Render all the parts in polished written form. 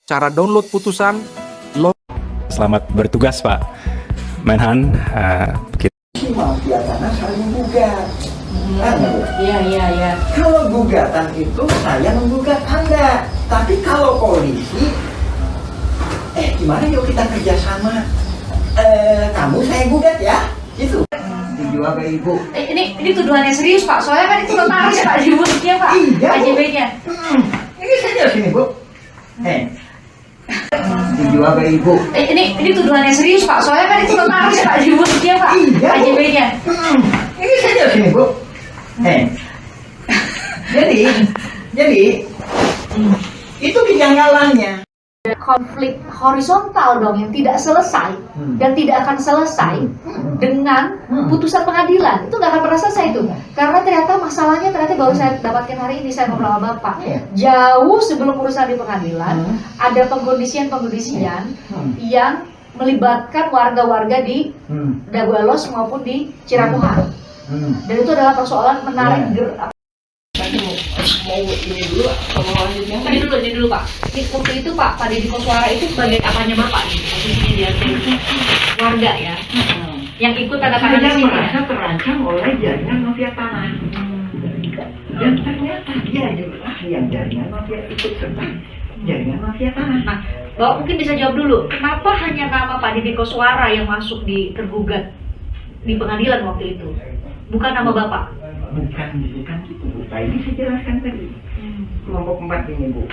Cara download putusan, Selamat bertugas Pak Menhan. Mafia tanah saling menggugat. Iya. Kalau gugatan itu saya menggugat Anda, tapi kalau polisi, gimana yuk kita kerjasama? Kamu saya gugat ya, gitu. Dijual ke ibu. Ini tuduhannya serius Pak, soalnya kan itu notaris Pak di mulutnya Pak. Iya, Bu. KJB-nya. Ini serius ini Bu. Dijual ke ibu. Ini tuduhannya serius Pak, soalnya kan itu notaris Pak di mulutnya Pak. Iya, Bu. KJB-nya. Ini serius ini Bu. Jadi itu kejanggalannya. Konflik horizontal dong yang tidak selesai dan tidak akan selesai dengan putusan pengadilan. Itu nggak akan pernah selesai itu. Karena ternyata masalahnya baru saya dapatkan hari ini, saya ngobrol sama Bapak. Jauh sebelum urusan di pengadilan ada pengkondisian yang melibatkan warga-warga di Dagualos maupun di Cirapuhan. Dan itu adalah persoalan menarik Mau ini dulu atau mau lanjutnya? Ini dulu Pak. Waktu itu Pak Deddy Koswara itu sebagai apanya Bapak nih? Posisinya dia sebagai warga ya. Yang ikut tanda tangan di Saya sini. merasa terancam oleh jaringan mafia tanah. Dan ternyata dia juga yang jaringan mafia ikut serta jaringan mafia tanah. Nah, Bapak mungkin bisa jawab dulu, kenapa hanya nama Pak Deddy Koswara yang masuk di tergugat di pengadilan waktu itu? Bukan nama Bapak? Bukan gitu Bu. Tadi saya jelaskan tadi. Kelompok 4 ini Bu.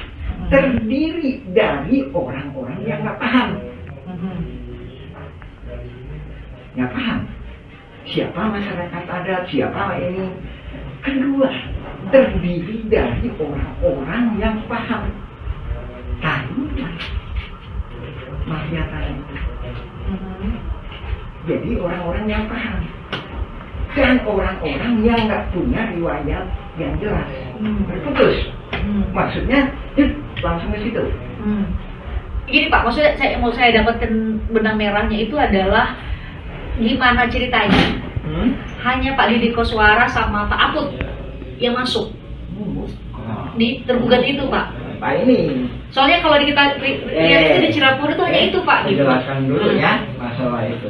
Terdiri dari orang-orang yang nggak paham. Nggak paham. Siapa masyarakat adat, siapa ini. Kedua, terdiri dari orang-orang yang paham. Tahulah mafia tanah itu. Jadi orang-orang yang paham. Dan orang-orang yang nggak punya riwayat yang jelas. Berputus. Maksudnya, langsung ke situ. Gini Pak, maksudnya mau saya dapatkan benang merahnya itu adalah gimana ceritanya? Hanya Pak Deddy Koswara sama Pak Aput yang masuk di tergugat itu Pak. Pak ini. Soalnya kalau kita lihat itu di Cirebon itu hanya itu Pak. Gitu. Jelaskan dulu ya masalah itu.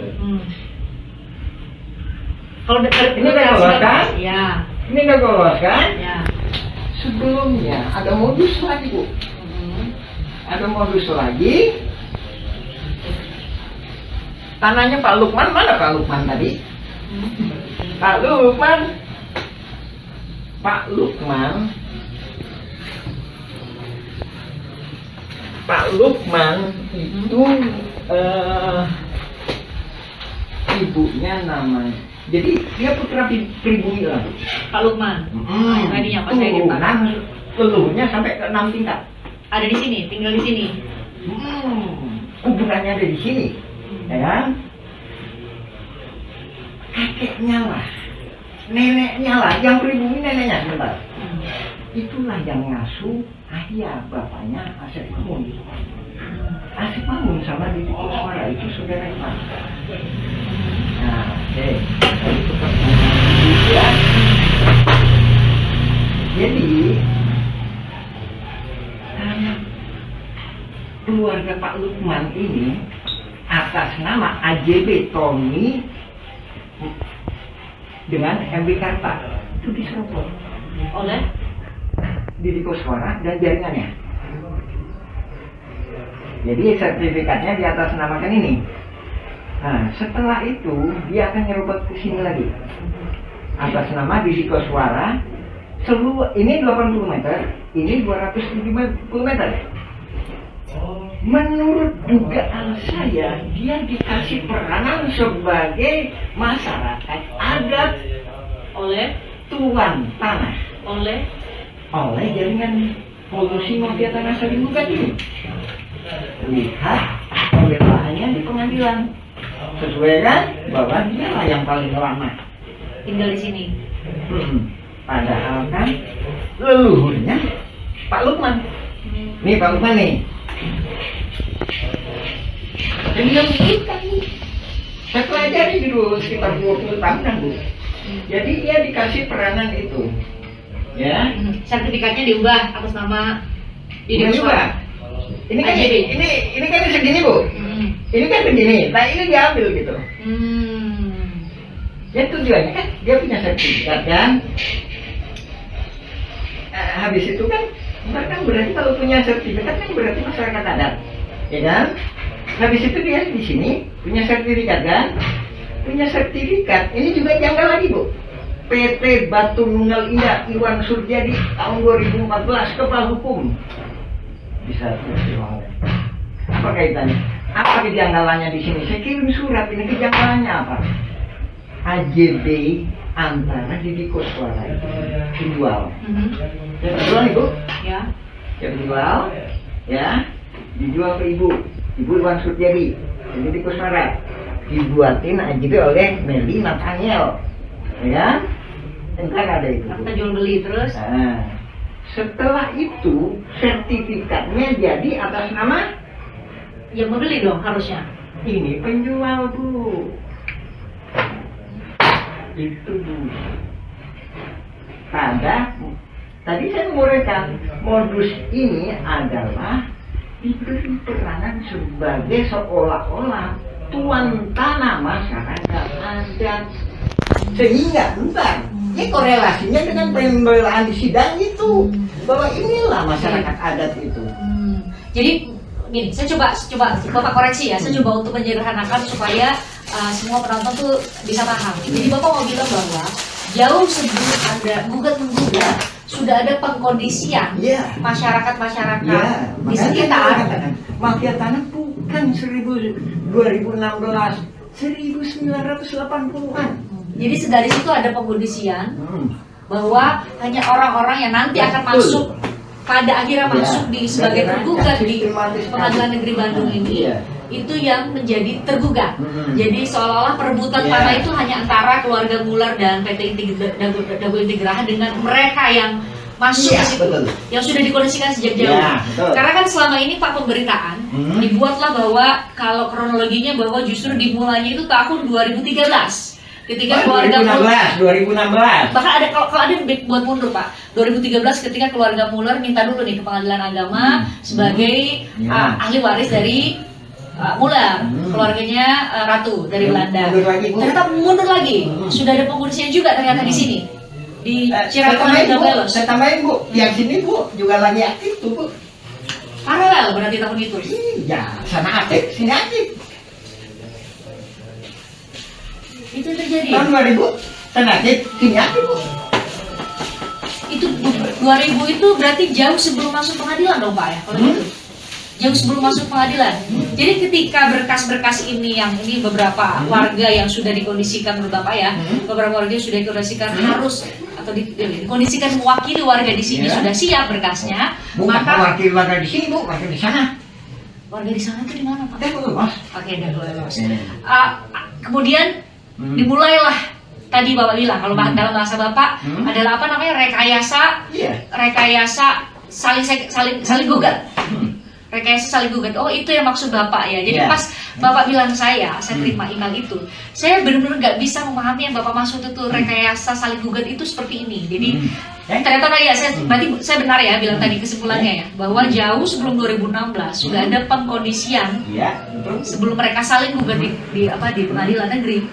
Kalau Ini udah lolos kan? Ya. Ini udah lolos kan? Ya. Sebelumnya ada modus lagi Bu. Ada modus lagi. Tanahnya Pak Lukman, mana Pak Lukman tadi? Pak Lukman itu ibunya namanya. Jadi dia putra pribumi lah. Pak Lukman. Tadinya pas saya di Pak. Leluhurnya sampai ke 6 tingkat. Ada di sini, tinggal di sini. Kuburannya ada di sini. Ya kan? Kakeknya lah, neneknya lah, yang pribumi neneknya sebentar. Itulah yang ngasuh ayah bapaknya Asep Mamun. Asep Mamun sama Deddy Koswara itu saudara Iman. Nah, itu ya. Jadi keluarga Pak Lukman ini atas nama AJB Tommy dengan MB Karta itu diserobot Oleh Deddy Koswara dan jaringannya. Jadi sertifikatnya di atas namakan ini. Nah, setelah itu dia akan nyerobot ke sini lagi atas nama Deddy Koswara. Seluruh ini 80 meter, ini 270 meter. Menurut dugaan saya, dia dikasih peranan sebagai masyarakat adat oleh tuan tanah, oleh jaringan polusi mafia tanah saling gugat ini. Lihat pembelaannya di pengadilan, sesuai kan bahwa dia lah yang paling lama tinggal di sini. Padahal kan leluhurnya Pak Lukman. Nih Pak Lukman nih. Dan dia menunjukkan saya pelajari dulu sekitar 20 tahunan Bu. Jadi dia dikasih peranan itu. Ya. Sertifikatnya diubah atas nama Deddy Koswara. Ini kan AJB. ini kan segini Bu. Ini kan segini. Nah ini diambil gitu. Ya tujuannya kan dia punya sertifikat kan. Habis itu kan berarti kalau punya sertifikat kan berarti masyarakat adat, ya kan? Habis itu dia di sini punya sertifikat kan? Punya sertifikat. Ini juga janggal lagi Bu. PT Batu Nunggal Indah Iwan Surjadi tahun 2014 kepala hukum. Bisa apa kaitannya? Apa kejanggalannya di sini? Saya kirim surat ini kejanggalannya apa? AJB antara Didi Koswara dijual. Ya dijual Ibu? Ya. Ya dijual, ya dijual ke Ibu Iwan Surjadi, Didi Koswara, dibuatin AJB oleh Meli Nathaniel, ya. Entar ada itu. Kita jual beli terus. Nah, setelah itu sertifikatnya jadi atas nama Yang membeli dong harusnya. ini penjual Bu. Itu Bu. Tadi saya menguraikan modus ini adalah diberi peranan sebagai seolah-olah tuan tanah masyarakat adat, sehingga bentar ini korelasinya dengan pembelaan di sidang itu bahwa inilah masyarakat adat itu. Jadi gini, saya coba Bapak koreksi ya, saya coba untuk menyederhanakan supaya semua penonton tuh bisa paham. Jadi Bapak mau bilang bahwa jauh sebelum ada gugat-menggugat sudah ada pengkondisian masyarakat-masyarakat di sekitar. Mafia tanah bukan 2016, 1980-an. Jadi dari situ ada pengkondisian bahwa hanya orang-orang yang nanti akan masuk pada akhirnya masuk di sebagai tergugat di Pengadilan Negeri Bandung ini, itu yang menjadi tergugat. Jadi seolah-olah perebutan tanah itu hanya antara keluarga Muller dan PT Dago Integraha dengan mereka yang masuk ke situ, yang sudah dikondisikan sejak jauh. Karena kan selama ini Pak pemberitaan dibuatlah bahwa kalau kronologinya bahwa justru dimulainya itu tahun 2013. Ketika keluarga 2016. Bahkan ada kalau ada buat mundur Pak. 2013 ketika keluarga Muller minta dulu nih ke Pengadilan Agama sebagai ahli waris dari Muller, keluarganya Ratu dari Belanda. Ternyata mundur lagi. Sudah ada pengkondisian juga ternyata di sini. Di Cirebon dan Belos. Saya tambahin Bu, yang sini Bu juga lagi aktif tuh Bu. Paralel berarti tahun itu. Iya, sana aktif, sini aktif. Itu terjadi. Tahun 2000, sana aktif, sini aktif Bu. Itu 2000 itu berarti jauh sebelum masuk pengadilan dong Pak ya, kalau gitu. Jauh sebelum masuk pengadilan. Jadi ketika berkas-berkas ini yang ini beberapa warga yang sudah dikondisikan menurut Bapak ya, beberapa warga yang sudah dikondisikan harus atau dikondisikan mewakili warga di sini sudah siap berkasnya, maka maka wakil warga di sini Bu, wakil di sana. warga di sana itu di mana Pak? Mas. Oke, Mas. Kemudian dimulailah tadi Bapak bilang kalau dalam bahasa Bapak adalah apa namanya rekayasa saling gugat. Rekayasa saling gugat. Oh, itu yang maksud Bapak ya. Jadi pas Bapak bilang saya terima email itu, saya benar-benar nggak bisa memahami yang Bapak maksud itu rekayasa saling gugat itu seperti ini. Jadi ternyata ya berarti saya benar ya bilang tadi kesimpulannya ya bahwa jauh sebelum 2016 sudah ada pengkondisian sebelum mereka saling gugat di pengadilan negeri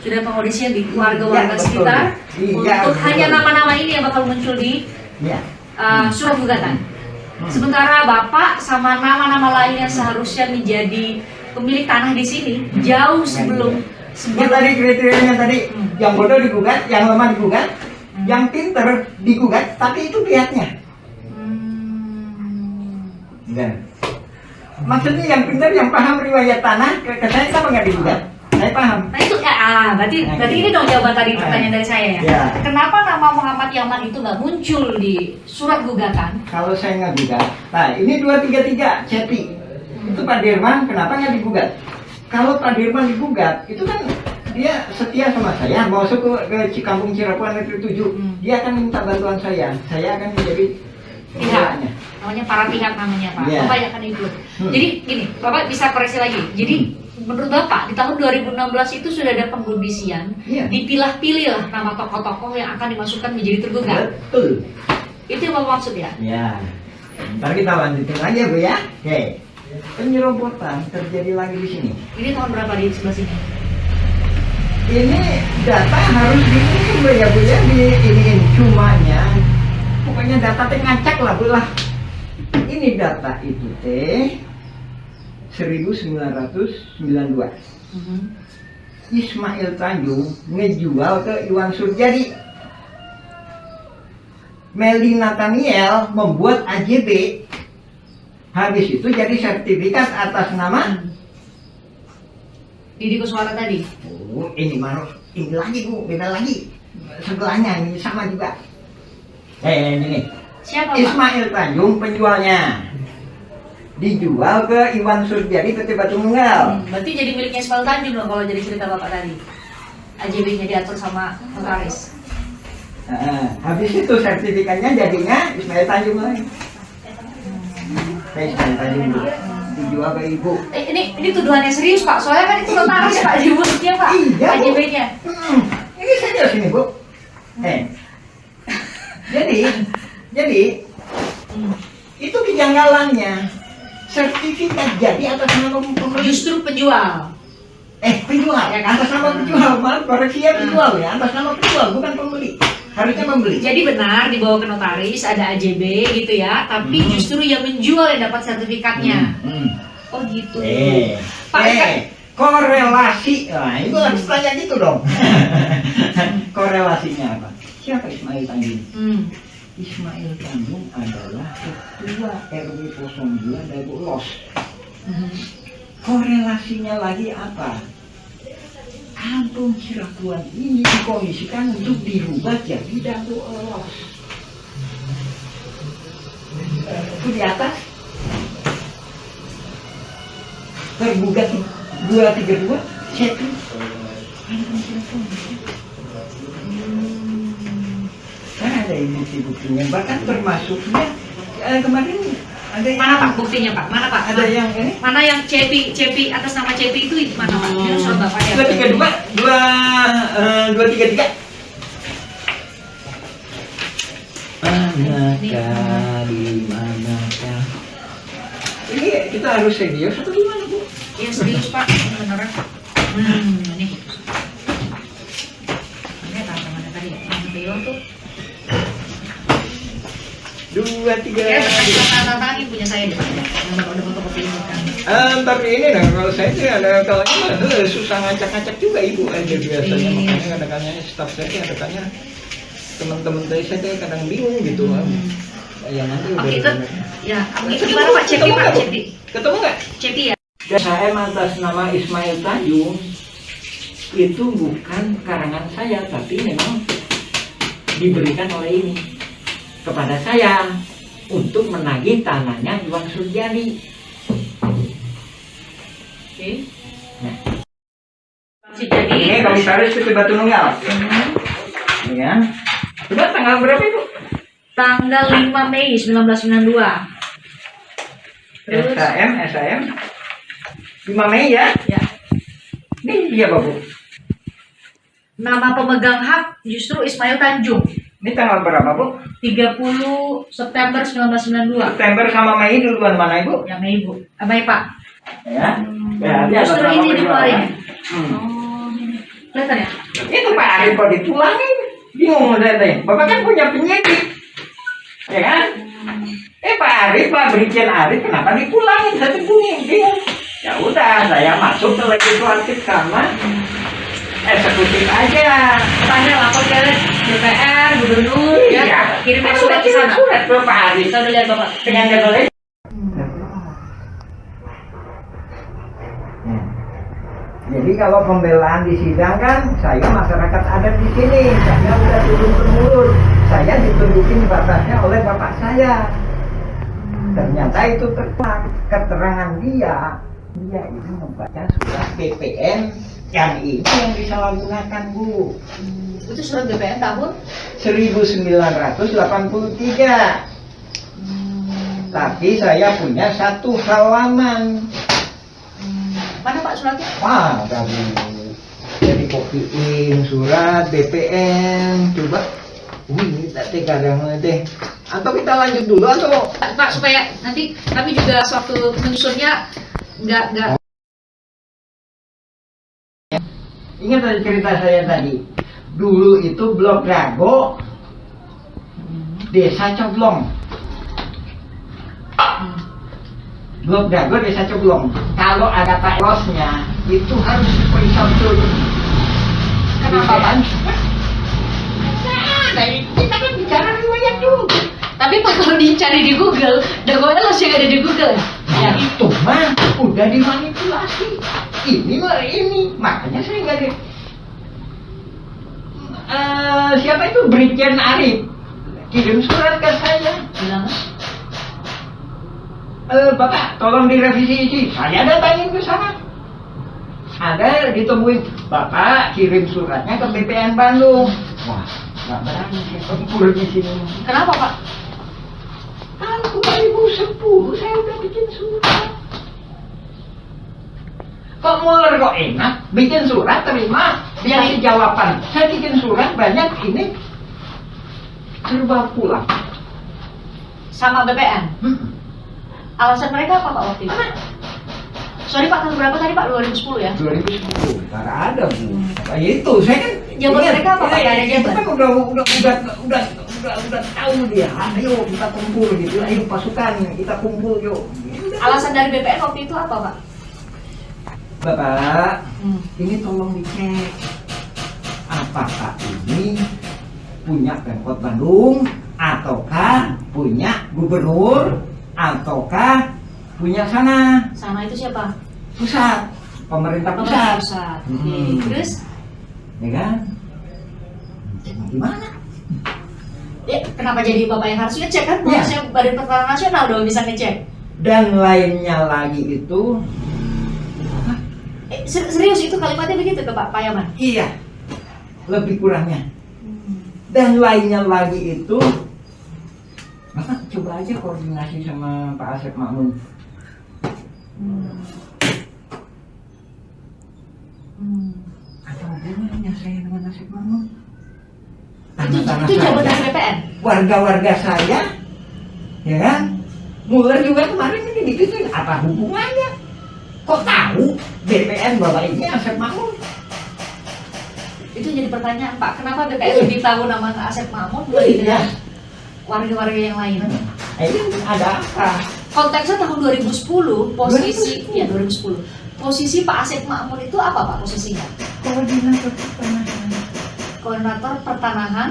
sudah ada pengkondisian di warga-warga sekitar untuk hanya nama-nama ini yang bakal muncul di surat gugatan. Sementara Bapak sama nama-nama lain yang seharusnya menjadi pemilik tanah di sini jauh sebelum tadi kriterianya tadi yang bodoh digugat, yang lemah digugat, yang pinter digugat, tapi itu pihaknya. Maksudnya yang pinter, yang paham riwayat tanah, katanya kenapa nggak digugat? Saya paham. Nah itu berarti ini dong jawaban tadi pertanyaan dari saya ya. Kenapa nama Muhammad Yaman itu nggak muncul di surat gugatan? Kalau saya nggak gugat, nah ini 233 Ceti itu Pak Dirman, kenapa nggak digugat? Kalau Pak Dirman digugat, itu kan dia setia sama saya, mau masuk ke Cikampung Cirebon Negeri 7, dia akan minta bantuan saya akan menjadi pihaknya. Namanya para pihak namanya Pak. Bapak yang akan ikut. Jadi gini, Bapak bisa koreksi lagi. Jadi menurut Bapak di tahun 2016 itu sudah ada pengkondisian, dipilah-pilih lah nama tokoh-tokoh yang akan dimasukkan menjadi tergugat. Betul. Itu yang Bapak maksud ya? Ya. Ntar kita lanjutin lagi ya Bu ya. Oke. penyerobotan terjadi lagi di sini. Ini tahun berapa di sebelah sini? Ini data harus dikirim ya Bu ya, diiniin cumanya. Pokoknya data teh ngacak lah Bu lah. Ini data itu teh 1992. Ismail Tanjung ngejual ke Iwan Surjadi. Meldi Nathaniel membuat AJB. Habis itu jadi sertifikat atas nama Didi Kuswara tadi. Oh, ini lagi Bu, beda lagi. Sebelahnya ini sama juga. Ini. Siapa Pak? Ismail Tanjung penjualnya. Dijual ke Iwan Surjadi PT Batu Nunggal. Berarti jadi miliknya Ismail Tanjung dong kalau jadi cerita Bapak tadi. AJB-nya diatur sama notaris. Habis itu sertifikatnya jadinya Ismail Tanjung lagi. Ismail Tanjung Bu. Dijual ke Ibu. Ini tuduhannya serius Pak, soalnya kan itu notaris Pak disebutnya Pak. Iya, Bu. AJB-nya. Ini serius ini Bu. Jadi itu kejanggalannya. Sertifikat jadi atas nama pembeli. Justru penjual. Penjual ya kan? Atas nama penjual, maaf koreksi ya, penjual ya, atas nama penjual bukan pembeli. Harusnya membeli. Jadi benar dibawa ke notaris ada AJB gitu ya, tapi justru yang menjual yang dapat sertifikatnya. Oh gitu. Korelasi. Nah, itu harus tanya gitu dong. Korelasinya apa? Siapa Ismail Tanjung? Ismail Tanjung adalah ketua RW 02 Dago Los. Korelasinya lagi apa? Kampung Cirapuan ini dikondisikan untuk dirubah jadi Dago Los. Itu di atas tergugat 232 C2 Kampung Cirapuan. Kan ada bukti-buktinya, bahkan termasuknya kemarin ada yang Mana Pak buktinya Pak? Mana Pak? ada yang ini Mana yang Cepi atas nama Cepi itu mana Pak? Ini surat Bapak ya. 233. Manakah di manakah? Ini kita harus serius atau gimana Bu? Iya serius Pak, beneran. Ini ini mana tadi ya? Yang Beo tuh. 2, 3. Ya, tangan punya saya deh Pak. Yang Bapak udah fotokopi ini kan. Tapi ini nah, kalau saya sih ada kalanya susah ngacak-ngacak juga Ibu aja biasanya, makanya kadang-kadang staff saya kadang-kadang teman-teman saya kadang bingung gitu. Ya nanti udah. Itu di mana Pak? Cepi Pak, Cepi. Ketemu nggak? Cepi ya. Saya atas nama Ismail Tanjung itu bukan karangan saya, tapi memang diberikan oleh ini kepada saya untuk menagih tanahnya Iwan Surjadi. Oke. Nah. Jadi Ini komisaris PT Batu Nunggal. Ya. Coba tanggal berapa itu? tanggal 5 Mei 1992. Terus SAM 5 Mei ya? ya, Ini dia Bu. nama pemegang hak justru Ismail Tanjung. Ini tanggal berapa Bu? 30 September 1992. September sama Mei duluan mana Ibu? Ya Mei Bu. Mei Pak. Ya. Ya, dia Justru atas nama ini penjual. kemarin. Hmm. Oh, ini. Kelihatan ya? Itu Pak Arif kok ditulangin. Bingung saya teh. Bapak kan punya penyidik. Ya kan? Pak Arif, Pak Brigjen Arif kenapa dipulangin? Saya tuh bingung. Ya udah, saya masuk ke legislatif sama eksekutif aja. Tanya lapor ke DPR, gubernur, ya. Kirim surat ke sana. Surat ke Pak Arif. Kita udah lihat Bapak. Dengan jadwalnya. Jadi kalau pembelaan disidangkan, saya masyarakat adat di sini, saya udah turun temurun, saya ditunjukin batasnya oleh bapak saya. Ternyata itu tepat keterangan dia itu membaca surat BPN yang ini yang disalahgunakan Bu. Itu surat BPN tahun 1983. Tapi saya punya satu halaman. mana Pak suratnya? Wah, jadi copying surat BPN, coba Ini tadi kadang teh. Atau kita lanjut dulu atau Pak, supaya nanti kami juga sewaktu menyusunnya nggak ingat tadi cerita saya tadi. Dulu itu Blok Dago, Desa Coblong. Blok Dago, Desa Coblong. Kalau ada Pak Losnya, itu harus diperiksa betul. Kenapa, Pak? Nah, kita kan bicara riwayat dulu. Tapi Pak, kalau dicari di Google, Dago Elos yang ada di Google Ya itu mah udah dimanipulasi. Ini makanya saya nggak di. Siapa itu Brigjen Arif kirim surat ke saya. bilang Bapak tolong direvisi ini. Saya datangin ke sana. Ada ditemuin, Bapak kirim suratnya ke BPN Bandung. Wah, nggak berani saya tempur di sini. kenapa Pak? Tahun 2010 saya udah bikin surat. Kok Muller kok enak, bikin surat terima, dia ngasih jawaban. Saya bikin surat banyak ini serba pulang. Sama BPN? Alasan mereka apa Pak waktu itu? Sorry Pak, tahun berapa tadi Pak? 2010 ya? 2010, karena ada Bu. Nah, itu saya kan. Jawaban mereka apa Pak? Nggak ada Itu jawaban? kan udah tahu dia. Ayo kita kumpul gitu, ayo pasukan kita kumpul yuk. Alasan dari BPN waktu itu apa Pak? Bapak, ini tolong dicek apakah ini punya Pemkot Bandung ataukah punya gubernur ataukah punya sana Sama itu siapa? pusat, pemerintah Pemerintah pusat. pusat. Oke. Hmm. Terus? Ya kan? Cek gimana? Ya, kenapa jadi Bapak yang harus ngecek kan? Ya. Harusnya Badan Pertahanan Nasional dong bisa ngecek. Dan lainnya lagi itu, Serius itu kalimatnya begitu ke Pak Yaman? iya, lebih kurangnya. Dan lainnya lagi itu, Bapak coba aja koordinasi sama Pak Asep Makmun. Apa hubungannya saya dengan Asep Makmun? Itu jabatan BPN? Warga-warga saya, ya kan? Muller juga kemarin ini dibikin, apa hubungannya? Kok tahu BPN bawa ini Asep Makmun? Itu jadi pertanyaan Pak, kenapa BPN lebih tahu nama Asep Makmun dibanding warga-warga yang lain? Ini ada apa? Konteksnya tahun 2010, posisi ya 2010. Posisi Pak Asep Makmun itu apa Pak posisinya? Koordinator pertanahan. Koordinator pertanahan.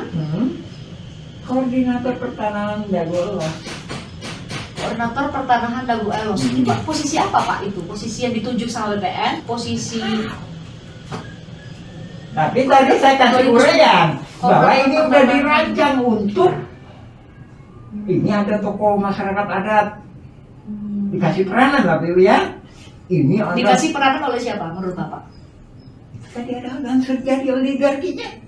Koordinator pertanahan Dago Elos. Koordinator pertanahan Dago Elos. Itu Pak, posisi apa Pak itu? Posisi yang ditunjuk sama BPN, posisi Tapi tadi saya kasih uraian bahwa ini udah dirancang untuk ini ada tokoh masyarakat adat dikasih peranan lah Bu ya. Ini ada dikasih peranan oleh siapa menurut Bapak? tadi ada unsur jadi oligarkinya.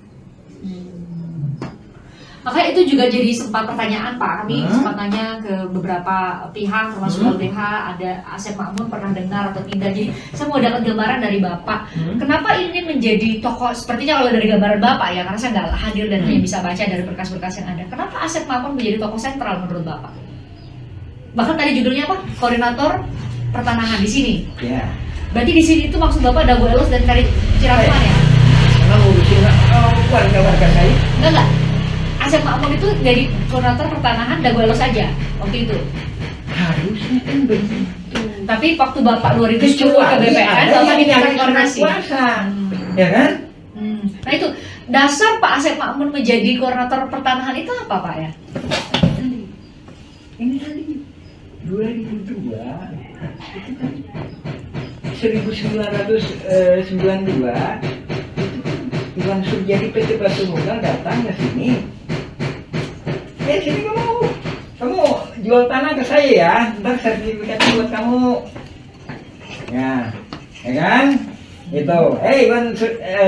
Makanya itu juga jadi sempat pertanyaan Pak. Kami sempat nanya ke beberapa pihak termasuk LBH, ada Asep Makmun pernah dengar atau tidak. Jadi saya mau dapat gambaran dari Bapak. Kenapa ini menjadi tokoh, sepertinya kalau dari gambaran Bapak ya, karena saya nggak hadir dan hanya bisa baca dari berkas-berkas yang ada. Kenapa Asep Makmun menjadi tokoh sentral menurut Bapak? Bahkan tadi judulnya apa? Koordinator pertanahan di sini. Ya. Berarti di sini itu maksud Bapak Dago Elos dan Kari Ciratuan ya? Karena ngurusin warga-warga saya. Enggak. Asep Makmun itu dari koordinator pertanahan Dago Elos saja waktu itu. Harusnya kan begitu. Tapi waktu Bapak 2010 ke BPN, Bapak diminta koordinasi. Ya kan? Nah itu dasar Pak Asep Makmun menjadi koordinator pertanahan itu apa Pak ya? Ini tadi 2002 1992 Iwan Suryadi PT Batu Mugal datang ke sini. Sini kamu jual tanah ke saya ya, ntar sertifikatnya buat kamu. Ya kan? Itu. Iwan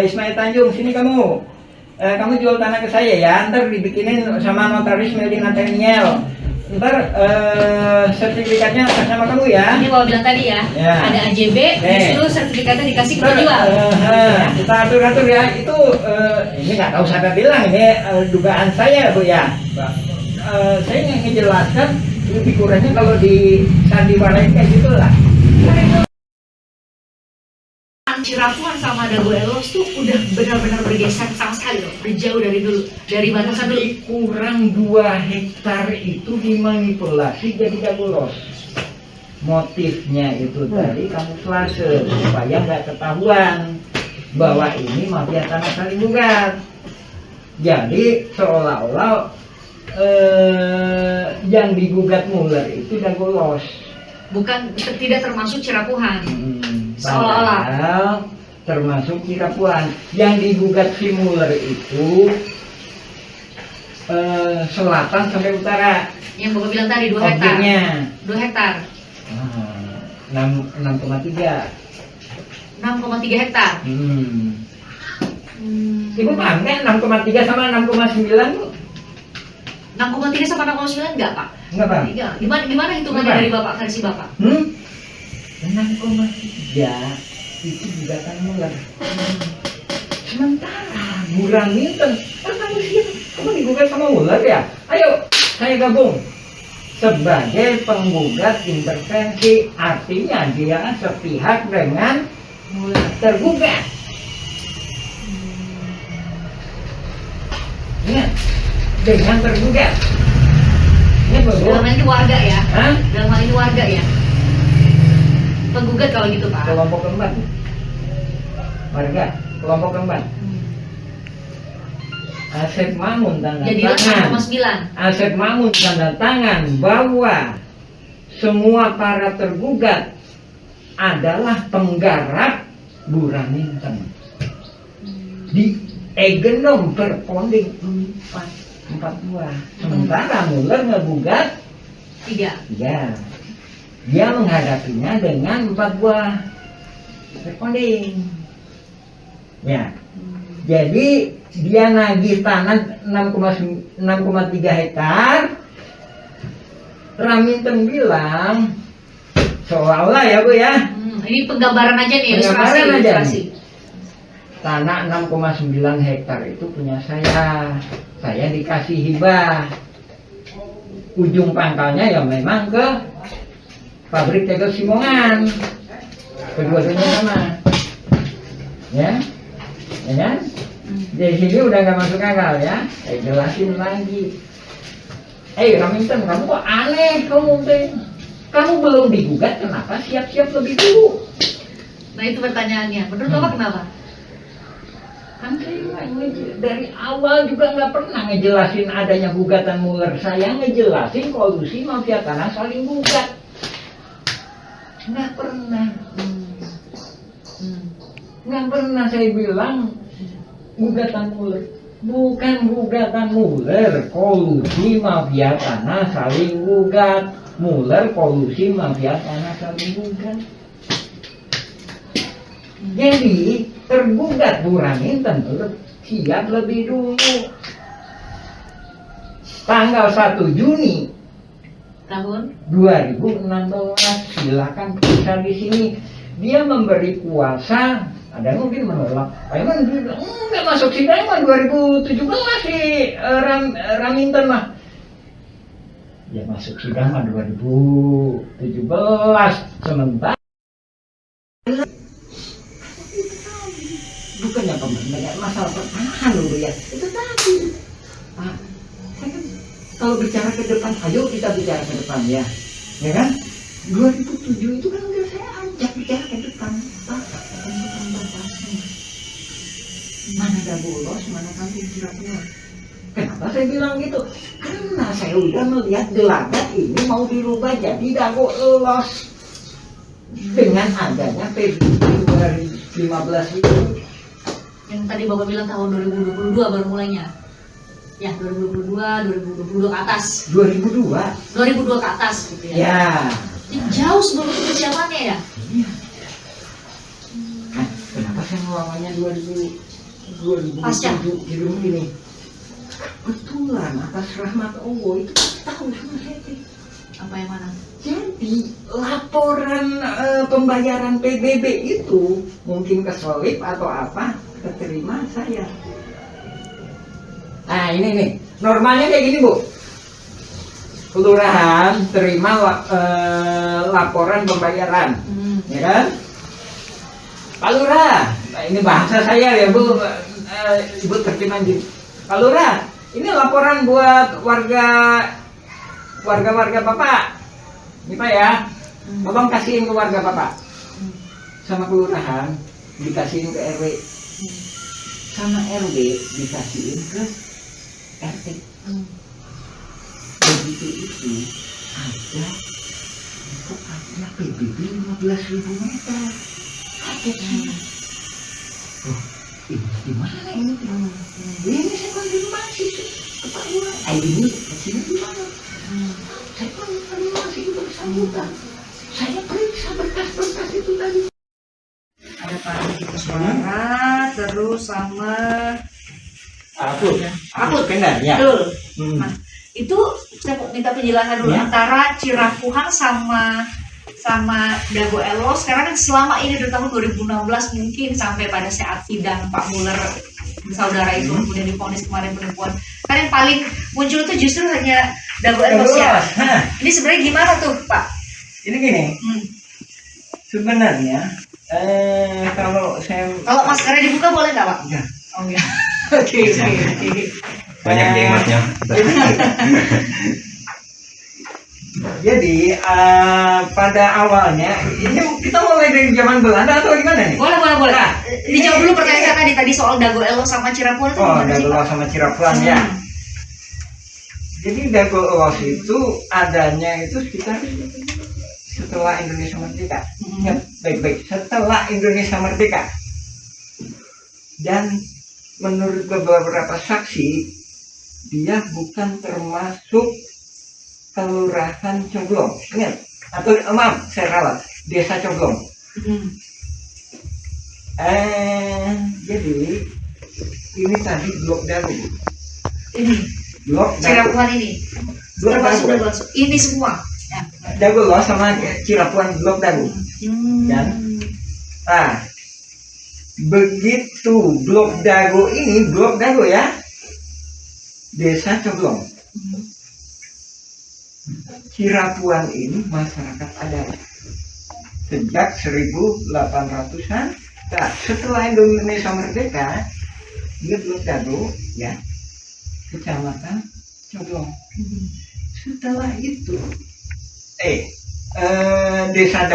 Ismail Tanjung, sini kamu. Kamu jual tanah ke saya ya, ntar dibikinin sama notaris Meldi Nathaniel. ntar sertifikatnya atas nama kamu ya. Ini Bapak bilang tadi ya, Ya. ada AJB, itu sertifikatnya dikasih ke penjual. Kita atur-atur ya. Itu ini nggak tahu siapa bilang, ini dugaan saya Bu ya. Saya yang ngejelaskan lebih kurangnya kalau di sandiwara kayak gitulah. Cirapuan sama Dago Elos tuh udah benar-benar bergeser sama sekali loh, berjauh dari dulu, dari batasan dulu. Kurang 2 hektar itu dimanipulasi jadi Dagolos. Motifnya itu tadi kamuflase supaya nggak ketahuan bahwa ini mafia tanah saling gugat. Jadi seolah-olah yang digugat Muller itu Dagolos. Bukan, tidak termasuk Cirapuan. Seolah-olah Padahal termasuk Cirapuan. Yang digugat si Muller itu selatan sampai utara. yang Bapak bilang tadi 2 hektar. Objeknya 2 hektar. 6,3. 6,3 hektar. Ibu paham kan 6,3 sama 6,9 Bu? 6,3 sama 6,9 enggak, Pak? Enggak paham? Gimana hitungannya Enggak. dari Bapak, versi Bapak? 6,3 itu gugatan Muller. Sementara Burhan Minten, kamu digugat sama Muller ya? Ayo, saya gabung sebagai penggugat intervensi, artinya dia sepihak dengan tergugat. Ingat, dengan tergugat. Ingat Bu? Dalam hal ini warga ya? Hah? Dalam hal ini warga ya? Penggugat kalau gitu, Pak. Kelompok keempat. Warga, kelompok keempat. Asep Mamun tanda Jadi tangan. 6,9. Asep Mamun tanda tangan bahwa semua para tergugat adalah penggarap Burhan Minten di Egenom Perponding 42. Sementara Muller ngegugat 3. 3. Dia menghadapinya dengan 4 buah Perponding. Ya. Jadi dia nagih tanah 6,3 hektar. Raminten bilang seolah-olah ya Bu ya, Ini penggambaran aja nih, ilustrasi. Penggambaran aja ilustrasi. tanah 6,9 hektar itu punya saya. Saya dikasih hibah. Ujung pangkalnya ya memang ke pabrik tegel Simongan. Kedua-duanya sama. Ya. Ya kan? Dari sini udah nggak masuk akal ya. Saya jelasin lagi. Raminten, kamu kok aneh kamu teh? Kamu belum digugat, kenapa siap-siap lebih dulu? Nah itu pertanyaannya. Menurut Bapak kenapa? Kan saya dari awal juga nggak pernah ngejelasin adanya gugatan Muller. Saya ngejelasin kolusi mafia tanah saling gugat. Nggak pernah. Nggak pernah saya bilang gugatan Muller. Bukan gugatan Muller, kolusi mafia tanah saling gugat. Muller kolusi mafia tanah saling gugat. Jadi tergugat Burhan Minten siap lebih dulu. Tanggal 1 Juni Tahun 2016, silakan bisa di sini. Dia memberi kuasa, ada mungkin menolak. Pak Iman bilang, nggak masuk sidang mah 2017 si Raminten mah. Ya masuk sidang mah 2017. Sementara bukannya pembenaran masalah pertahanan dulu ya. Itu tadi. Pak, saya kan kalau bicara ke depan, ayo kita bicara ke depan ya. Ya kan? 2007 itu kan udah saya ajak bicara ke depan. Pak, tentukan batasnya. Mana Dagolos, mana kampung Cirapuan. Kenapa saya bilang gitu? Karena saya udah melihat gelagat ini mau dirubah jadi Dagolos. Dengan adanya PBB 2015 itu. yang tadi Bapak bilang tahun 2022 baru mulainya. Ya, 2022, 2022 ke atas. 2002. 2002 ke atas gitu ya. Ya. Ini jauh sebelum itu persiapannya ya. Iya. Nah, kenapa saya ngelawannya 2007 Pasca. hidung ini? Kebetulan atas rahmat Allah itu tahu semua saya. Apa yang mana? Jadi laporan pembayaran PBB itu mungkin keselip atau apa keterima saya. Nah ini nih normalnya kayak gini Bu. Kelurahan terima laporan pembayaran, ya kan? Pak Lurah, nah, ini bahasa saya ya Bu, Ibu terjemahan gitu. Pak Lurah, ini laporan buat warga Bapak. Ini Pak ya, tolong kasihin ke warga Bapak. Sama kelurahan dikasihin ke RW, sama RW dikasihin ke RT. Begitu itu ada PBB 15.000 meter. Kaget saya. Oh, ini gimana ini? Ini saya konfirmasi ke Pak Lurah. Ini kesini gimana? Saya konfirmasi itu bersangkutan. Saya periksa berkas-berkas itu tadi. Ada Pak Diki Suara, terus sama Aku benar ya. betul. Nah, itu saya mau minta penjelasan dulu Ya. antara Cirapuhan sama Dago Elos. Sekarang kan selama ini dari tahun 2016 mungkin sampai pada saat sidang Pak Muller saudara itu kemudian divonis kemarin penipuan. Karena yang paling muncul itu justru hanya Dago Elos ya. Hah, Ini sebenarnya gimana tuh Pak? ini gini, sebenarnya kalau saya Kalau maskernya dibuka boleh nggak Pak? ya, Oh ya. Oke. Banyak nikmatnya. Jadi pada awalnya ini kita mulai dari zaman Belanda atau gimana nih? Boleh. Nah, Dijawab dulu pertanyaan saya tadi Soal Dago Elos sama Cirapuhan itu Oh, gimana sih Dago Pak? Los sama Cirapuhan ya. Jadi Dago Los itu adanya itu sekitar setelah Indonesia merdeka. Ingat baik-baik, setelah Indonesia merdeka. Dan menurut beberapa saksi, dia bukan termasuk kelurahan Coblong. Ingat? Atau maaf, saya ralat, desa Coblong. Jadi ini tadi blok Dago. Ini Blok Dago. Cirapuhan ini Blok termasuk Dago. ini semua. Ya. Dago Los sama Cirapuhan blok Dago. Dan nah, begitu blok Dago ini, blok Dago ya, desa Coblong. Cirapuhan ini masyarakat adat sejak 1800-an. Nah, setelah Indonesia merdeka, dia blok Dago ya, kecamatan Coblong. Setelah itu desa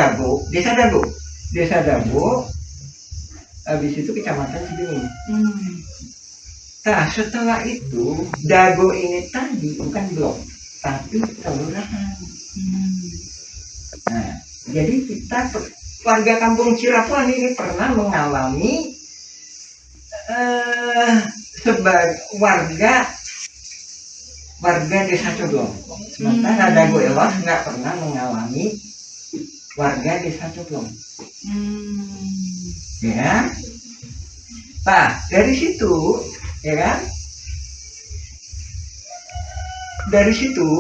Dago, habis itu kecamatan Cibening. Nah, setelah itu Dago ini tadi bukan blok, tapi kelurahan. Nah, jadi kita warga kampung Cirapuhan ini pernah mengalami sebagai warga desa Coblong. Sementara Dago Elos nggak pernah mengalami warga desa Coblong. Ya. Nah, dari situ, ya kan? Dari situ,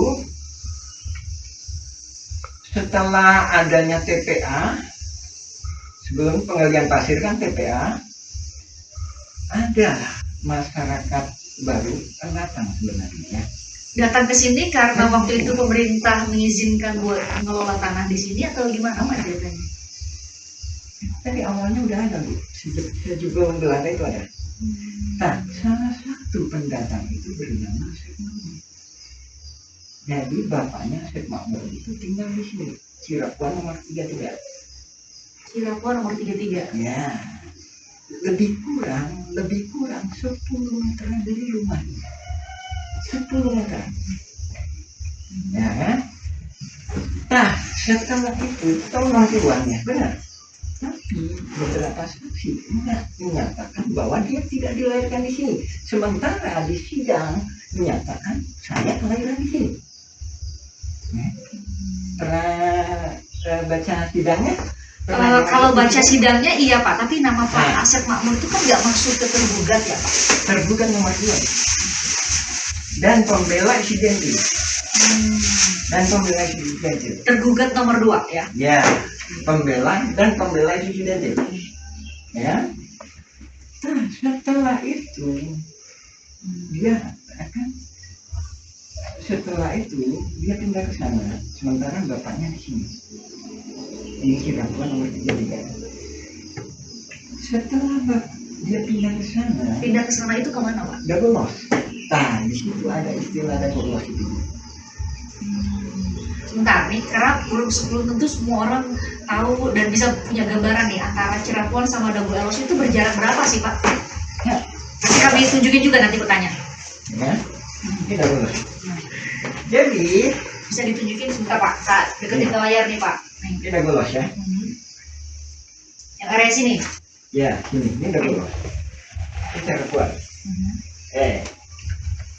setelah adanya TPA, sebelum penggalian pasir kan TPA, ada masyarakat baru yang datang sebenarnya. Datang ke sini karena waktu itu pemerintah mengizinkan buat mengelola tanah di sini atau gimana Pak ceritanya? Dari awalnya udah ada Bu, sejak juga Belanda itu ada. Nah, salah satu pendatang itu bernama Syekh Makmur. Jadi bapaknya Syekh Makmur itu tinggal di sini, Cirapuhan nomor 33. Cirapuhan nomor 33. Ya, lebih kurang 10 meter dari rumahnya. 10 meter. Ya kan? Nah, setelah itu tahu nanti uangnya, benar. Tapi beberapa saksi menyatakan bahwa dia tidak dilahirkan di sini. Sementara di sidang menyatakan saya kelahiran di sini. Pernah baca sidangnya? Kalau baca sidangnya iya Pak, tapi nama Pak Asep Makmur itu kan nggak masuk ke tergugat ya Pak? Tergugat nomor 2. dan pembela identik. Dan pembela identik. Tergugat nomor 2 ya. Ya, pembela dan pembela identik. Ya. Nah, setelah itu dia akan dia pindah ke sana, sementara bapaknya di sini. Ini Cirebon nomor 33. Setelah dia pindah ke sana itu kemana Pak? double loss. Nah, di situ ada istilah double loss itu. Sebentar nih, karena belum tentu semua orang tahu dan bisa punya gambaran nih antara Cirebon sama double loss itu berjarak berapa sih Pak? Ya. Nanti kami tunjukin juga nanti bertanya. Ya, ini double loss. Jadi Bisa ditunjukin sebentar Pak, saat deketin ke layar nih Pak. ini double loss ya. Yang area sini. Ya, ini double loss. Ini cara buat.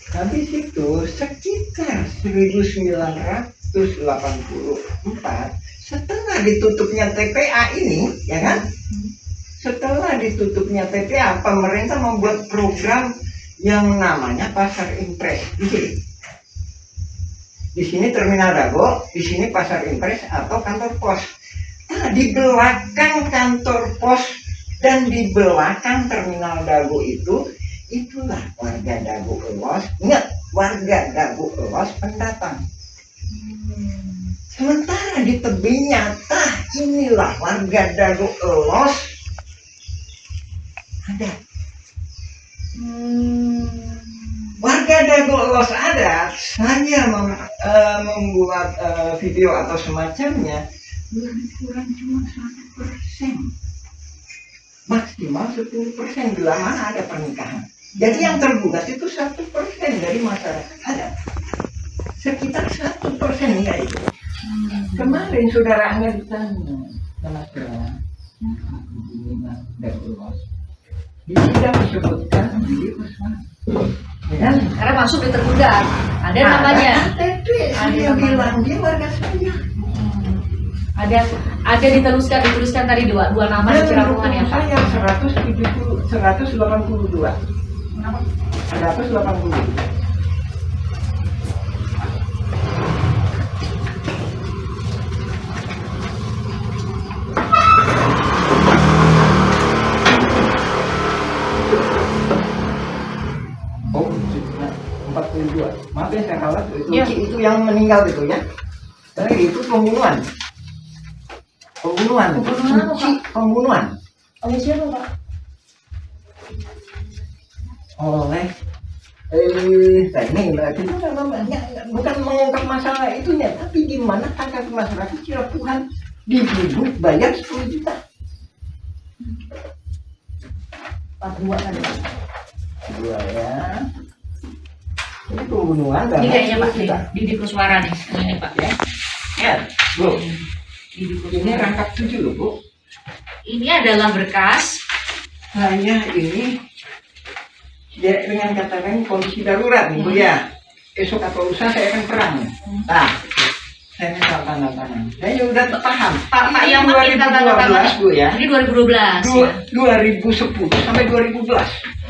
Habis itu sekitar 1984 setelah ditutupnya TPA ini, ya kan? Setelah ditutupnya TPA, pemerintah membuat program yang namanya Pasar Impres. Di sini Terminal Dago, di sini Pasar Impres atau kantor pos. Nah, di belakang kantor pos dan di belakang Terminal Dago itulah warga Dago Elos. Ingat, warga Dago Elos pendatang. Sementara di tebingnya, inilah warga Dago Elos ada. Warga Dago Elos ada, hanya membuat video atau semacamnya, lebih kurang cuma 1%. Maksimal 10% bila mana ada pernikahan. Jadi yang tergugat itu 1% dari masyarakat ada. Sekitar 1% ya itu. Kemarin saudara Angga ditanya sama saudara, di sidang disebutkan video kesana. Ya, Karena masuk di tergugat. Ada namanya. KTP, saya bilang dia warga saya. Ada dituliskan tadi dua nama di Cirebon ya Pak. Saya 182. 180. Oh, 42. Maaf ya saya kalah Ya. Itu yang meninggal itu ya. Tapi itu pembunuhan. Pembunuhan apa, Suci pembunuhan. Oleh siapa Pak? Oleh ini kita bukan mengungkap masalah itunya, tapi di mana hak masyarakat Cirebon dibunuh bayar 10 juta. 42 tadi. Dua ya. Ini pembunuhan. Ini kayaknya Pak Didi Kuswara nih. Ini Pak ya. Ya, Bu. Didi Ini Kuswara. rangkap 7 loh, Bu. Ini adalah berkas. Saya ini ya, dengan kata lain kondisi darurat nih Bu ya. Esok atau lusa saya akan perang. Nah, saya minta tanda tangan. Saya udah paham. Pak Ini Yaman minta tanda tangan. 2012 Bu ya. Ini 2012 ya. 2010 sampai 2012.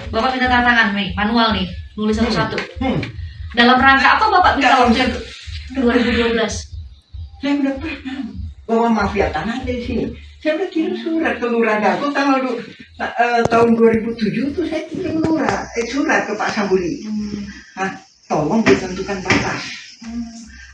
Bapak minta tanda tangan nih, manual nih, nulis satu-satu. Hmm. Dalam rangka apa Bapak minta Dalam- waktu itu? 2012. Saya udah paham bahwa mafia tanah ada di sini. Saya udah kirim surat ke Lurah Dago tahun 2007 tuh saya kirim surat ke Pak Sambuli. Nah, tolong ditentukan batas.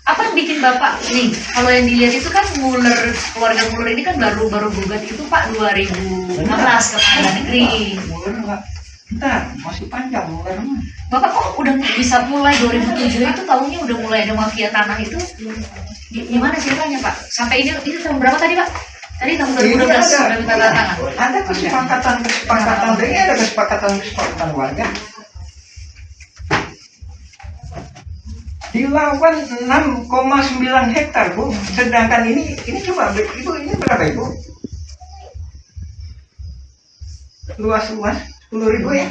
Apa yang bikin Bapak nih? Kalau yang dilihat itu kan keluarga Muller ini kan baru gugat itu Pak 2016 ke Pengadilan Negeri. Muler enggak. Bentar, masih panjang Muler mah. Bapak kok udah bisa mulai 2007 itu tahunnya udah mulai ada mafia tanah itu? Gimana ceritanya Pak? Sampai ini tahun berapa tadi Pak? Tadi tahun 2012 sudah minta tanda tangan. Ada kesepakatan ini ada kesepakatan warga. Dilawan 6,9 hektar Bu. Sedangkan ini coba Ibu ini berapa Ibu? Luas 10.000 ya?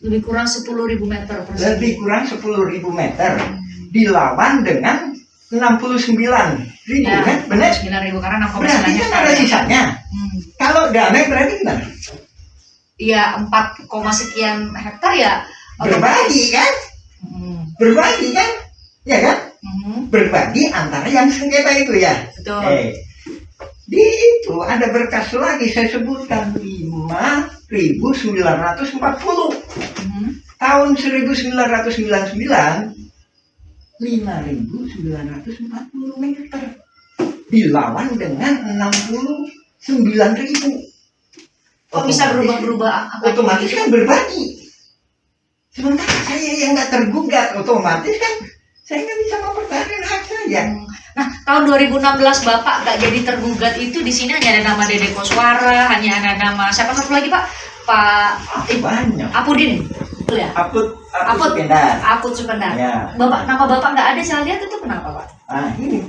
Lebih kurang 10.000 meter persegi. Lebih kurang 10.000 meter. Dilawan dengan 69.000 Ya, kan? Benar? 9.000 karena 6,9 Berarti kan hektar. ada sisanya. Kalau damai berarti gimana? Iya 4, sekian hektar ya. Berbagi kan? Berbagi kan? Ya kan? Berbagi antara yang sengketa itu ya. Betul. Di itu ada berkas lagi saya sebutkan 5.940. Tahun 1999 5.940 meter dilawan dengan 69.000. Kok bisa berubah-berubah? Otomatis kan berbagi. Sementara saya yang nggak tergugat, otomatis kan saya nggak bisa mempertahankan hak saya. Nah, tahun 2016 Bapak nggak jadi tergugat itu di sini hanya ada nama Dede Koswara, hanya ada nama siapa satu lagi Pak? Banyak. Apudin. Betul ya? Apud Supendar. Apud Supendar. Ya. Bapak, nama Bapak nggak ada, saya lihat itu kenapa Pak? Ini.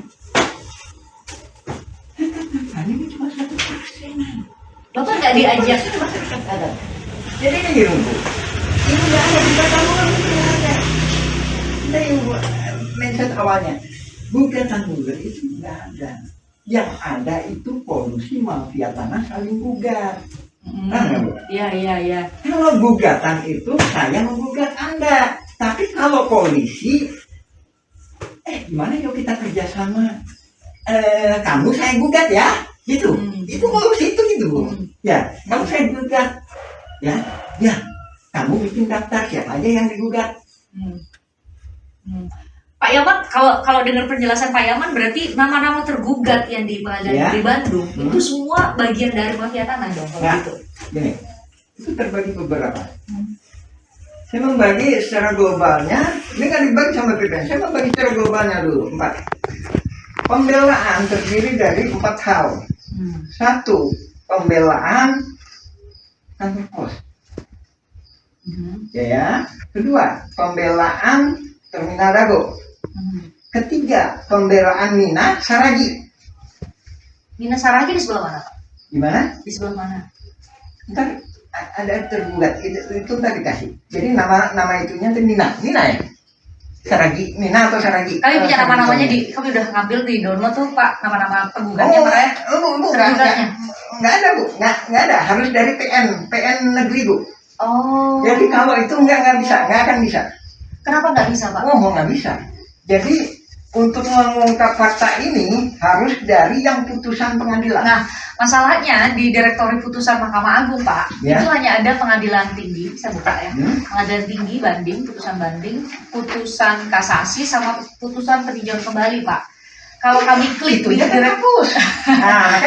Ini cuma 1%. Bapak nggak diajak. Jadi kan gini Bu, ini nggak ada di Batangan, nggak ada. Dari mindset awalnya, gugatan gugat itu nggak ada. Yang ada itu polusi mafia tanah saling gugat. Iya. Kalau gugatan itu saya menggugat Anda, tapi kalau polisi, gimana yuk kita kerjasama? Kamu saya gugat ya, gitu. Itu polusi itu gitu Bu. Ya, kamu saya gugat, ya, kamu bikin daftar siapa aja yang digugat. Pak Yaman, kalau dengar penjelasan Pak Yaman berarti nama-nama tergugat yang di pengadilan di Bandung itu semua bagian dari mafia tanah dong kalau gitu. Gini, itu terbagi beberapa. Saya membagi secara globalnya, ini kan dibagi sama PPN. Saya membagi secara globalnya dulu 4. Pembelaan terdiri dari 4 hal. 1. Pembelaan kantor pos. Ya. Kedua, pembelaan terminal Dago. Ketiga, pembelaan Mina Saragi. Mina Saragi di sebelah mana Pak? Gimana? Di sebelah mana? Ntar ada tergugat itu ntar dikasih. Jadi nama itunya itu Mina ya. Saragi, Mina atau Saragi. Kami punya nama-namanya kami udah ngambil di download tuh Pak, nama-nama penggugatnya tergugatnya. Nggak ada Bu, nggak ada. Harus dari PN negeri Bu. Oh. Jadi kalau itu nggak bisa, nggak akan bisa. Kenapa nggak bisa Pak? Nggak bisa. Jadi untuk mengungkap fakta ini harus dari yang putusan pengadilan. Nah, masalahnya di Direktorat Putusan Mahkamah Agung Pak, itu hanya ada pengadilan tinggi, saya buka ya, pengadilan tinggi banding, putusan kasasi sama putusan peninjauan kembali Pak. Kalau kami klik itu ya hapus. Nah,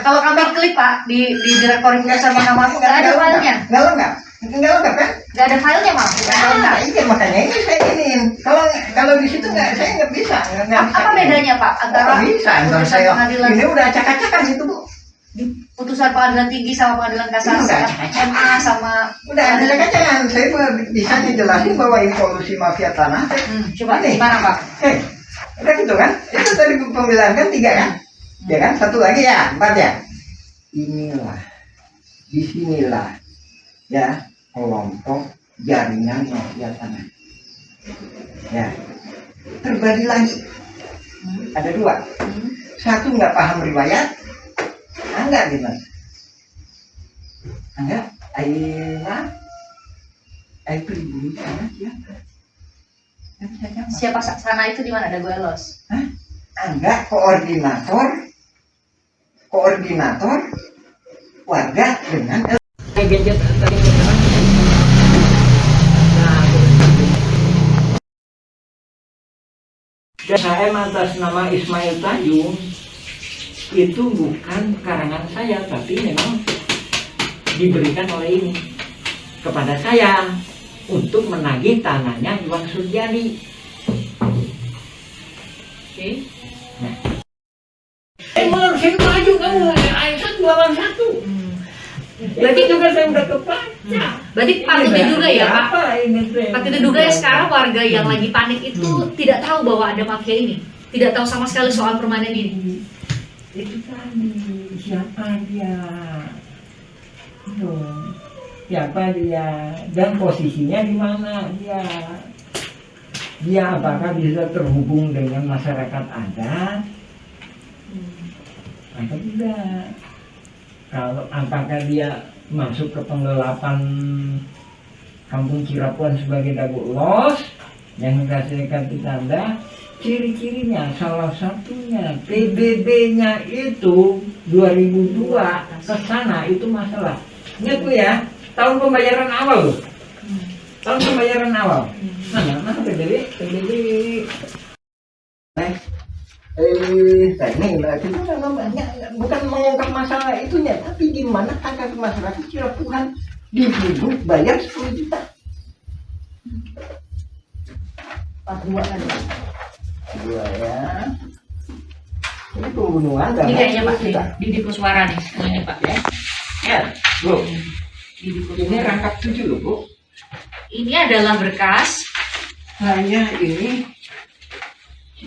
kalau kami klik Pak di Direktorat Putusan Mahkamah Agung nggak ada filenya. Nggak lengkap kan? Nggak ada filenya Pak. Iya makanya ini saya ingin. Kalau di situ saya nggak bisa. Apa bedanya Pak antara putusan pengadilan? Ini udah acak-acakan itu Bu. Di putusan pengadilan tinggi sama pengadilan kasasi, MA sama udah acak-acakan. Saya bisa dijelasin bahwa ini polusi mafia tanah. Coba gimana Pak? Udah gitu kan? Itu tadi pembelaan kan 3 kan? Ya kan? 1 lagi ya, 4 ya. Disinilah ya kelompok jaringan mafia tanah. Ya, terbagi lagi. Ada 2. 1 nggak paham riwayat, enggak gimana? Enggak, air pribumi sana siapa sana itu di mana? Ada gue los. Enggak, koordinator warga dengan gadget tadi. SHM atas nama Ismail Tanjung itu bukan karangan saya, tapi memang diberikan oleh ini kepada saya untuk menagih tanahnya Iwan Surjadi. Oke. Nah. Saya maju kamu, kan 2 lawan 1. Berarti juga saya udah kebaca. Berarti patut diduga ya Pak. Patut diduga ya sekarang warga yang lagi panik itu tidak tahu bahwa ada mafia ini, tidak tahu sama sekali soal permainan ini. Itu tadi siapa dia, siapa dia dan posisinya di mana dia apakah bisa terhubung dengan masyarakat adat atau tidak? Kalau apakah dia masuk ke penggelapan Kampung Cirebon sebagai Dago Los yang menghasilkan tanda. Ciri-cirinya salah satunya PBB-nya itu 2002 ke sana itu masalah. Ingat Bu ya, tahun pembayaran awal loh. Tahun pembayaran awal. Mana PBB? PBB. Ini bukan mengungkap masalah itunya, tapi gimana angka masyarakat Cirebon dibunuh bayar 10 juta. 42 kan. Dua ya. Ini pembunuhan dan Ini kayaknya Pak Didi Kuswara nih, ini Pak ya. Ya, Bu. Didi Ini Kuswara. rangkap 7 loh, Bu. Ini adalah berkas. Saya ini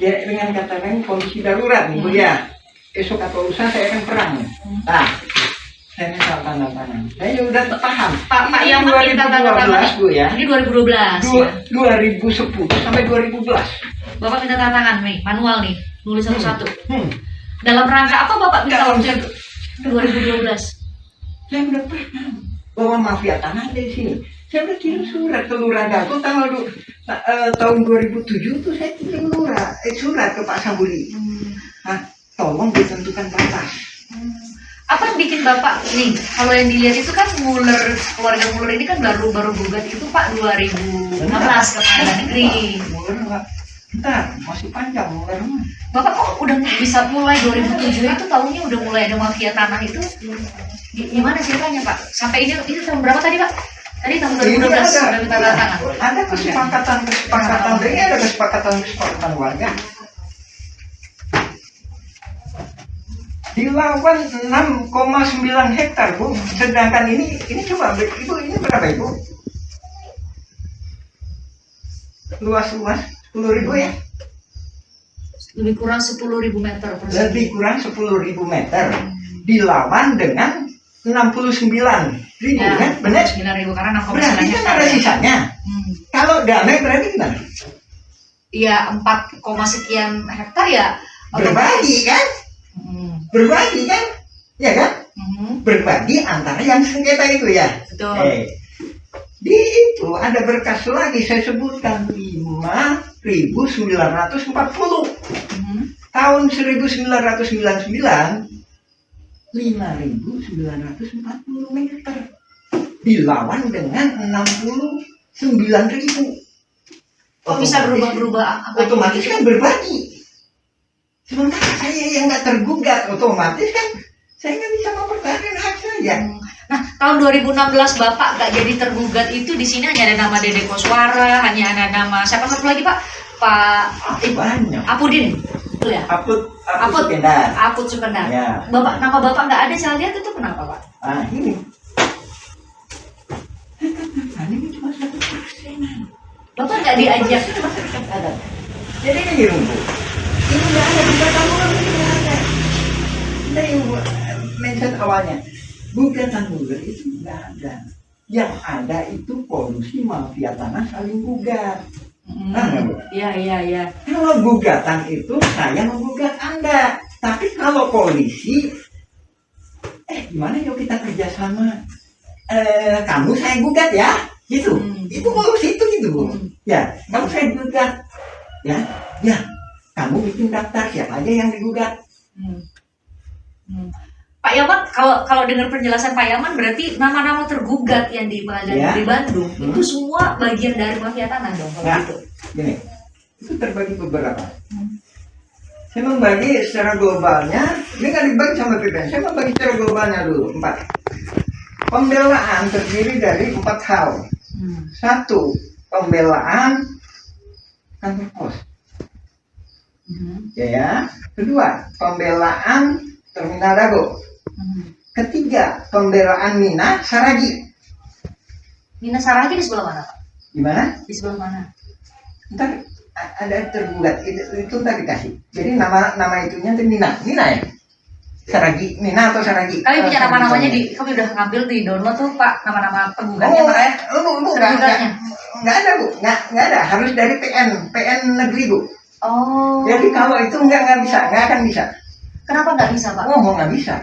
ya, dengan kata lain kondisi darurat nih, Bu ya. Esok atau lusa saya akan perang. Nah, saya minta tanda tangan. Saya udah paham. Pak yang minta tanda tangan. 2012, Bu ya. Ini 2012 ya. 2010 sampai 2011. Bapak minta tanda tangan nih, manual nih, nulis satu-satu. Hmm. Dalam rangka apa Bapak minta Dalam ujian 2012? Saya udah paham bahwa mafia tanah ada di sini. Saya udah kirim surat ke Lurah Dago tahun 2007 tuh saya kirim surat ke Pak Sambuli. Nah, tolong ditentukan batas. Apa yang bikin Bapak nih? Kalau yang dilihat itu kan Muller, keluarga Muller ini kan baru gugat itu Pak 2016 ke Pengadilan Negeri. Muler enggak. Bentar, masih panjang Muler mah. Bapak kok udah bisa mulai 2007 itu tahunnya udah mulai ada mafia tanah itu? Gimana ceritanya Pak? Sampai ini tahun berapa tadi Pak? Tadi tahun 2012 sudah minta tanda tangan. Ada kesepakatan, ini ada kesepakatan warga. Dilawan 6,9 hektar Bu. Sedangkan ini coba Ibu ini berapa Ibu? Luas 10.000 ya? Lebih kurang 10.000 meter persegi. Lebih kurang 10.000 meter. Dilawan dengan 69.000 Ya, kan? Benar? 9.000 karena 6,9 Berarti kan hektar ada ya. sisanya. Kalau damai berarti gimana? Iya 4, sekian hektar ya. Berbagi kan? Berbagi kan? Ya kan? Berbagi antara yang sengketa itu ya. Betul. Di itu ada berkas lagi saya sebutkan 5.940 tahun 1999 5.940 meter dilawan dengan 69.000. Kok bisa berubah-berubah? Otomatis kan berbagi. Sementara saya yang nggak tergugat, otomatis kan saya nggak bisa mempertahankan hak saya. Nah, tahun 2016 Bapak nggak jadi tergugat itu di sini hanya ada nama Dede Koswara, hanya ada nama siapa satu lagi Pak? Banyak. Apudin, betul ya? Apud Sukendar. Apud Sukendar. Ya. Nama Bapak nggak ada, saya lihat itu kenapa Pak? Ah ini. Ini cuma 1%. Bapak nggak diajak. Ada. Jadi ini Bu. Ini nggak ada di kamu ini nggak ada. Dari mention awalnya. Gugatan Muller itu nggak ada. Yang ada itu polusi mafia tanah saling gugat. Iya. Kalau gugatan itu saya menggugat Anda. Tapi kalau polisi, gimana yuk kita kerjasama? Kamu saya gugat ya, gitu. Itu polusi itu gitu Bu. Ya, kamu saya gugat. Ya. Kamu bikin daftar siapa aja yang digugat. Pak Yaman, kalau dengar penjelasan Pak Yaman berarti nama-nama tergugat yang di Pengadilan Negeri Bandung itu semua bagian dari mafia tanah dong kalau gitu. Gini, itu terbagi beberapa. Saya membagi secara globalnya, ini kan dibagi sama PPN. Saya membagi secara globalnya dulu 4. Pembelaan terdiri dari 4 hal. 1. Pembelaan kantor pos. Ya. 2. Pembelaan terminal Dago. 3. Pembelaan Mina Saragi. Mina Saragi di sebelah mana Pak? Gimana? Di sebelah mana? Ntar ada tergugat itu ntar dikasih. Jadi nama itunya itu Mina ya. Saragi, Mina atau Saragi. Kami punya nama-namanya kami udah ngambil di download tuh Pak nama-nama penggugatnya makanya. Bu, nggak ada Bu, nggak ada. Harus dari PN negeri Bu. Oh. Jadi kalau itu nggak akan bisa. Kenapa nggak bisa Pak? Nggak bisa.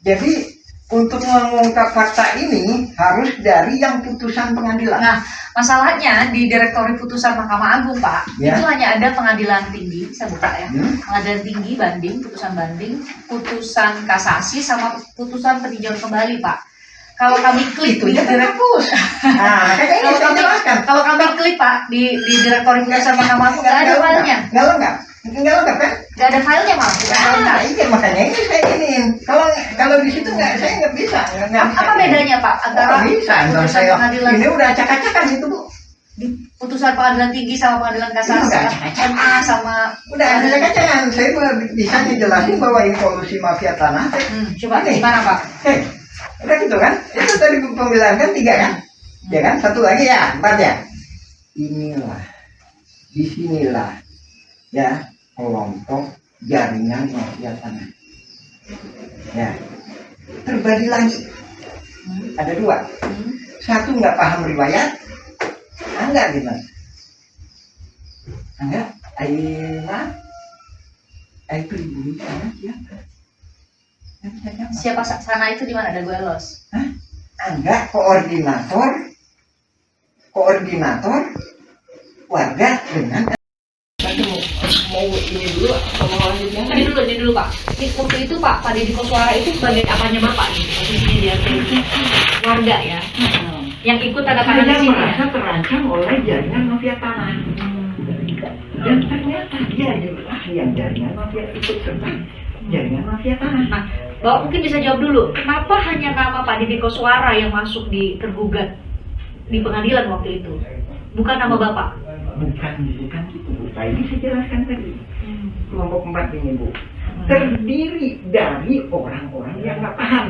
Jadi untuk mengungkap fakta ini harus dari yang putusan pengadilan. Nah, Masalahnya di Direktori Putusan Mahkamah Agung, Pak, Ya. itu hanya ada pengadilan tinggi, saya buka ya. Pengadilan tinggi banding, putusan kasasi sama putusan peninjauan kembali, Pak. Kalau kami klik Itu di ya hapus. Nah, makanya ini saya jelaskan. kalau kami klik, Pak, di Direktori Putusan Mahkamah Agung nggak ada filenya. Nggak lengkap. Nggak lengkap kan? Nggak ada filenya, malah. Nah, iya makanya ini saya iniin. Kalau di situ saya nggak bisa. Nggak bisa. Apa bedanya, Pak, antara Nggak bisa. Nggak putusan saya. pengadilan Ini udah acak-acakan itu, Bu. di putusan pengadilan tinggi sama pengadilan kasasi, Udah acak-acakan. MA sama Udah acak-acakan. Saya bisa ngejelasin bahwa ini polusi mafia tanah. coba Ini. gimana, Pak? Udah gitu kan? Itu tadi pembilang kan 3 kan? Ya kan? 1 lagi ya, 4 ya. Inilah, disinilah ya kelompok jaringan mafia tanah. Ya, terbagi lagi. Ada 2. 1 nggak paham riwayat, enggak gimana? Enggak, air pribumi sana siapa? Siapa sana itu di mana? Ada gue los. Hah? Enggak, koordinator warga dengan mau ini dulu atau mau lanjutnya? Ini dulu Pak. Waktu itu Pak Deddy Koswara itu sebagai apanya Bapak nih? Posisinya dia warga ya. Yang ikut tanda tangan di Saya sini. merasa terancam oleh jaringan mafia tanah. Dan ternyata dia adalah yang jaringan mafia ikut serta jaringan mafia tanah. Nah, Bapak mungkin bisa jawab dulu. Kenapa hanya nama Pak Deddy Koswara yang masuk di tergugat di pengadilan waktu itu? Bukan nama Bapak? Bukan gitu. Bu. Ini saya jelaskan tadi. Kelompok 4 ini, Bu. Terdiri dari orang-orang yang nggak paham.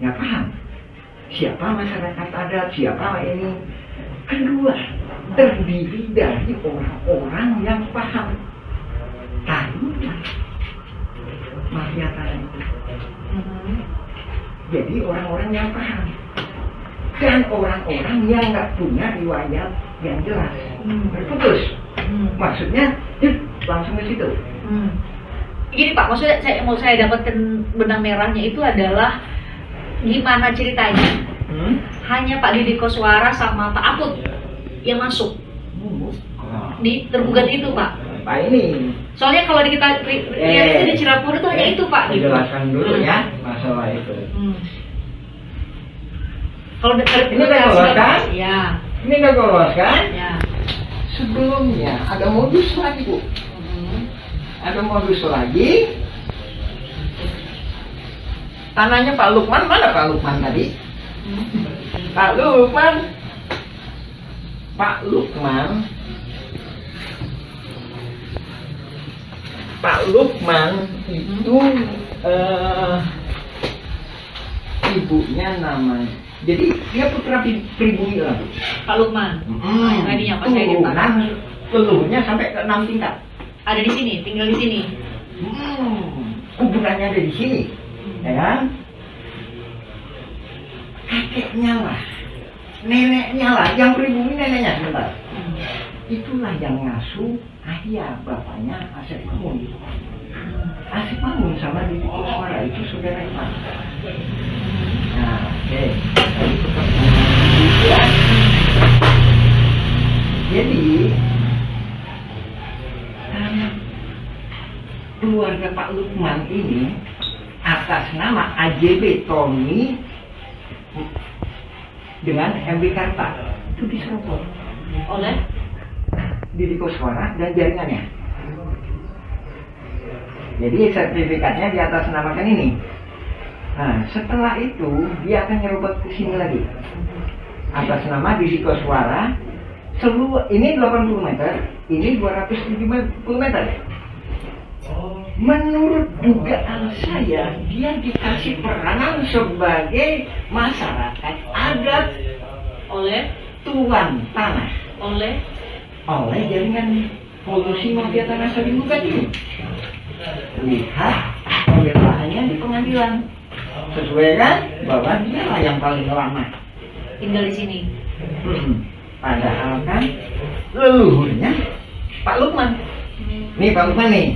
Nggak paham. Siapa masyarakat adat, siapa ini. Kedua, terdiri dari orang-orang yang paham. Tahulah mafia tanah itu. Jadi orang-orang yang paham. Dan orang-orang yang nggak punya riwayat yang jelas. Berputus. Maksudnya, langsung ke situ. Gini Pak, maksudnya mau saya dapatkan benang merahnya itu adalah gimana ceritanya? Hanya Pak Deddy Koswara sama Pak Aput yang masuk di tergugat itu Pak. Pak ini. Soalnya kalau kita lihat itu di Cirapur itu hanya itu Pak. Gitu. Jelaskan dulu ya masalah itu. Kalau Ini udah keluar kan? Ya. Ini udah keluar kan? Ya. Sebelumnya ada modus lagi, Bu. Ada modus lagi. Tanahnya Pak Lukman, mana Pak Lukman tadi? Pak Lukman. Pak Lukman itu ibunya namanya. Jadi dia putra pribumi lah, Bu. Pak Lukman. Tadinya Pak saya di Pak. Leluhurnya sampai ke 6 tingkat. Ada di sini, tinggal di sini. Kuburannya ada di sini, ya kan? Kakeknya lah, neneknya lah, yang pribumi neneknya sebentar. Itulah yang ngasuh ayah bapaknya Asep Mamun. Asep Mamun sama Deddy Koswara itu saudara Pak. Nah, oke. Jadi keluarga Pak Lukman ini atas nama AJB Tommy dengan MB Karta itu diserobot Oleh Deddy Koswara dan jaringannya. Jadi sertifikatnya di atas namakan ini. Nah, setelah itu dia akan nyerobot ke sini lagi atas nama Deddy Koswara. Ini 80 meter, ini 270 meter. Menurut dugaan saya, dia dikasih peranan sebagai masyarakat adat oleh tuan tanah oleh jaringan polusi mafia tanah Serigugat ini. Lihat pembelaannya di pengadilan, sesuai kan bahwa dia lah yang paling lama tinggal di sini. Padahal kan leluhurnya Pak Lukman. Nih Pak Lukman nih.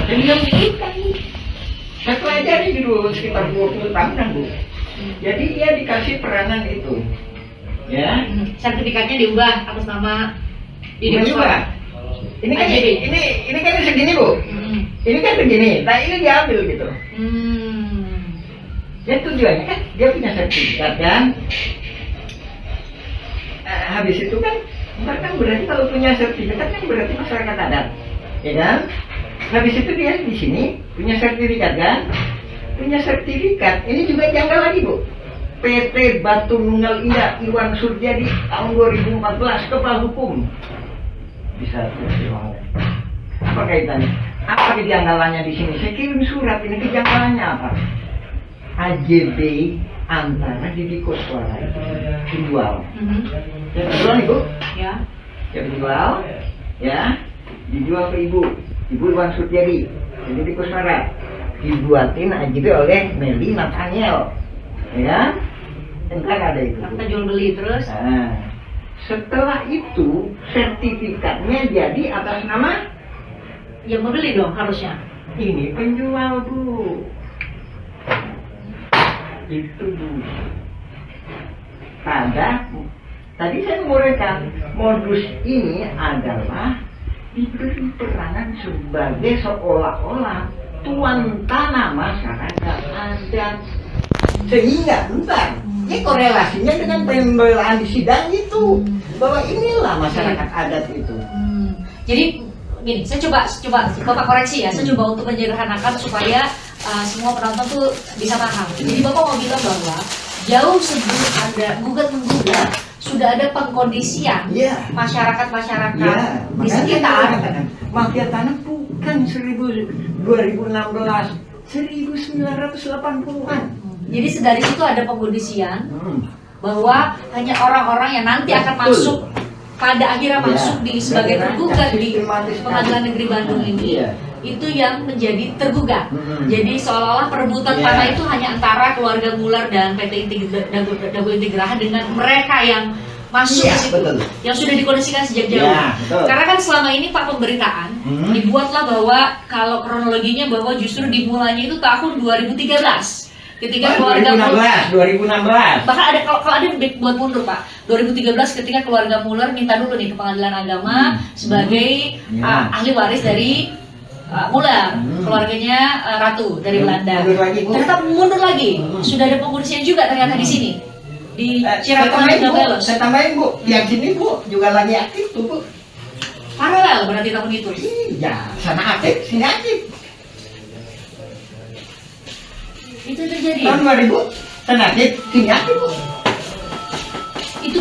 Dan dia menunjukkan. Saya pelajari dulu sekitar 20 tahunan, Bu. Jadi dia dikasih peranan itu, ya. Sertifikatnya diubah atas nama Ini juga. Ini kan AJB. ini kan segini bu. Ini kan begini. Nah ini diambil gitu. Ya tujuannya kan dia punya sertifikat kan. Habis itu kan berarti kalau punya sertifikat kan berarti masyarakat adat, ya kan? Habis itu dia di sini punya sertifikat kan? Punya sertifikat. Ini juga janggal lagi bu. PT Batu Nunggal Indah Iwan Surjadi tahun 2014 kepala hukum. Bisa uang. Apa kaitannya? Apa kejanggalannya di sini? Saya kirim surat ini kejanggalannya apa? AJB antara Didi Koswara dijual. Ya dijual nih bu? Ya. Ya dijual. Ya dijual ke ibu Iwan Surjadi. Didi Koswara dibuatin AJB oleh Meli Nathaniel. Ya kan? Kan ada itu. Kita jual beli terus. Nah, setelah itu sertifikatnya jadi atas nama Yang membeli dong harusnya. ini penjual bu. Itu bu. Tadi saya menguraikan modus ini adalah diberi peranan sebagai seolah-olah tuan tanah masyarakat adat, sehingga entar ini korelasinya dengan pembelaan di sidang itu bahwa inilah masyarakat adat itu. Jadi gini, saya coba Bapak koreksi ya, saya coba untuk menyederhanakan supaya semua penonton tuh bisa paham. Jadi Bapak mau bilang bahwa jauh sebelum ada gugat-menggugat sudah ada pengkondisian masyarakat-masyarakat di sekitar. Mafia tanah bukan 2016, 1980-an. Jadi dari situ ada pengkondisian bahwa hanya orang-orang yang nanti akan masuk pada akhirnya masuk di sebagai tergugat di Pengadilan Negeri Bandung ini, itu yang menjadi tergugat. Jadi seolah-olah perebutan tanah itu hanya antara keluarga Muller dan PT Dago Integraha dengan mereka yang masuk ke situ, yang sudah dikondisikan sejak jauh. Karena kan selama ini Pak pemberitaan dibuatlah bahwa kalau kronologinya bahwa justru dimulainya itu tahun 2013. Ketika keluarga 2016. Bahkan ada kalau ada buat mundur Pak. 2013 ketika keluarga Muller minta dulu nih ke Pengadilan Agama sebagai ahli waris dari Muller, keluarganya Ratu dari Belanda. Ternyata mundur lagi. Sudah ada pengurusnya juga ternyata di sini. Di Cirebon juga Belos. Saya tambahin bu, yang sini bu juga lagi aktif tuh bu. Paralel berarti tahun itu. Iya, sana aktif, sini aktif. Itu terjadi. Tahun 2000, sana aktif, sini aktif bu. Itu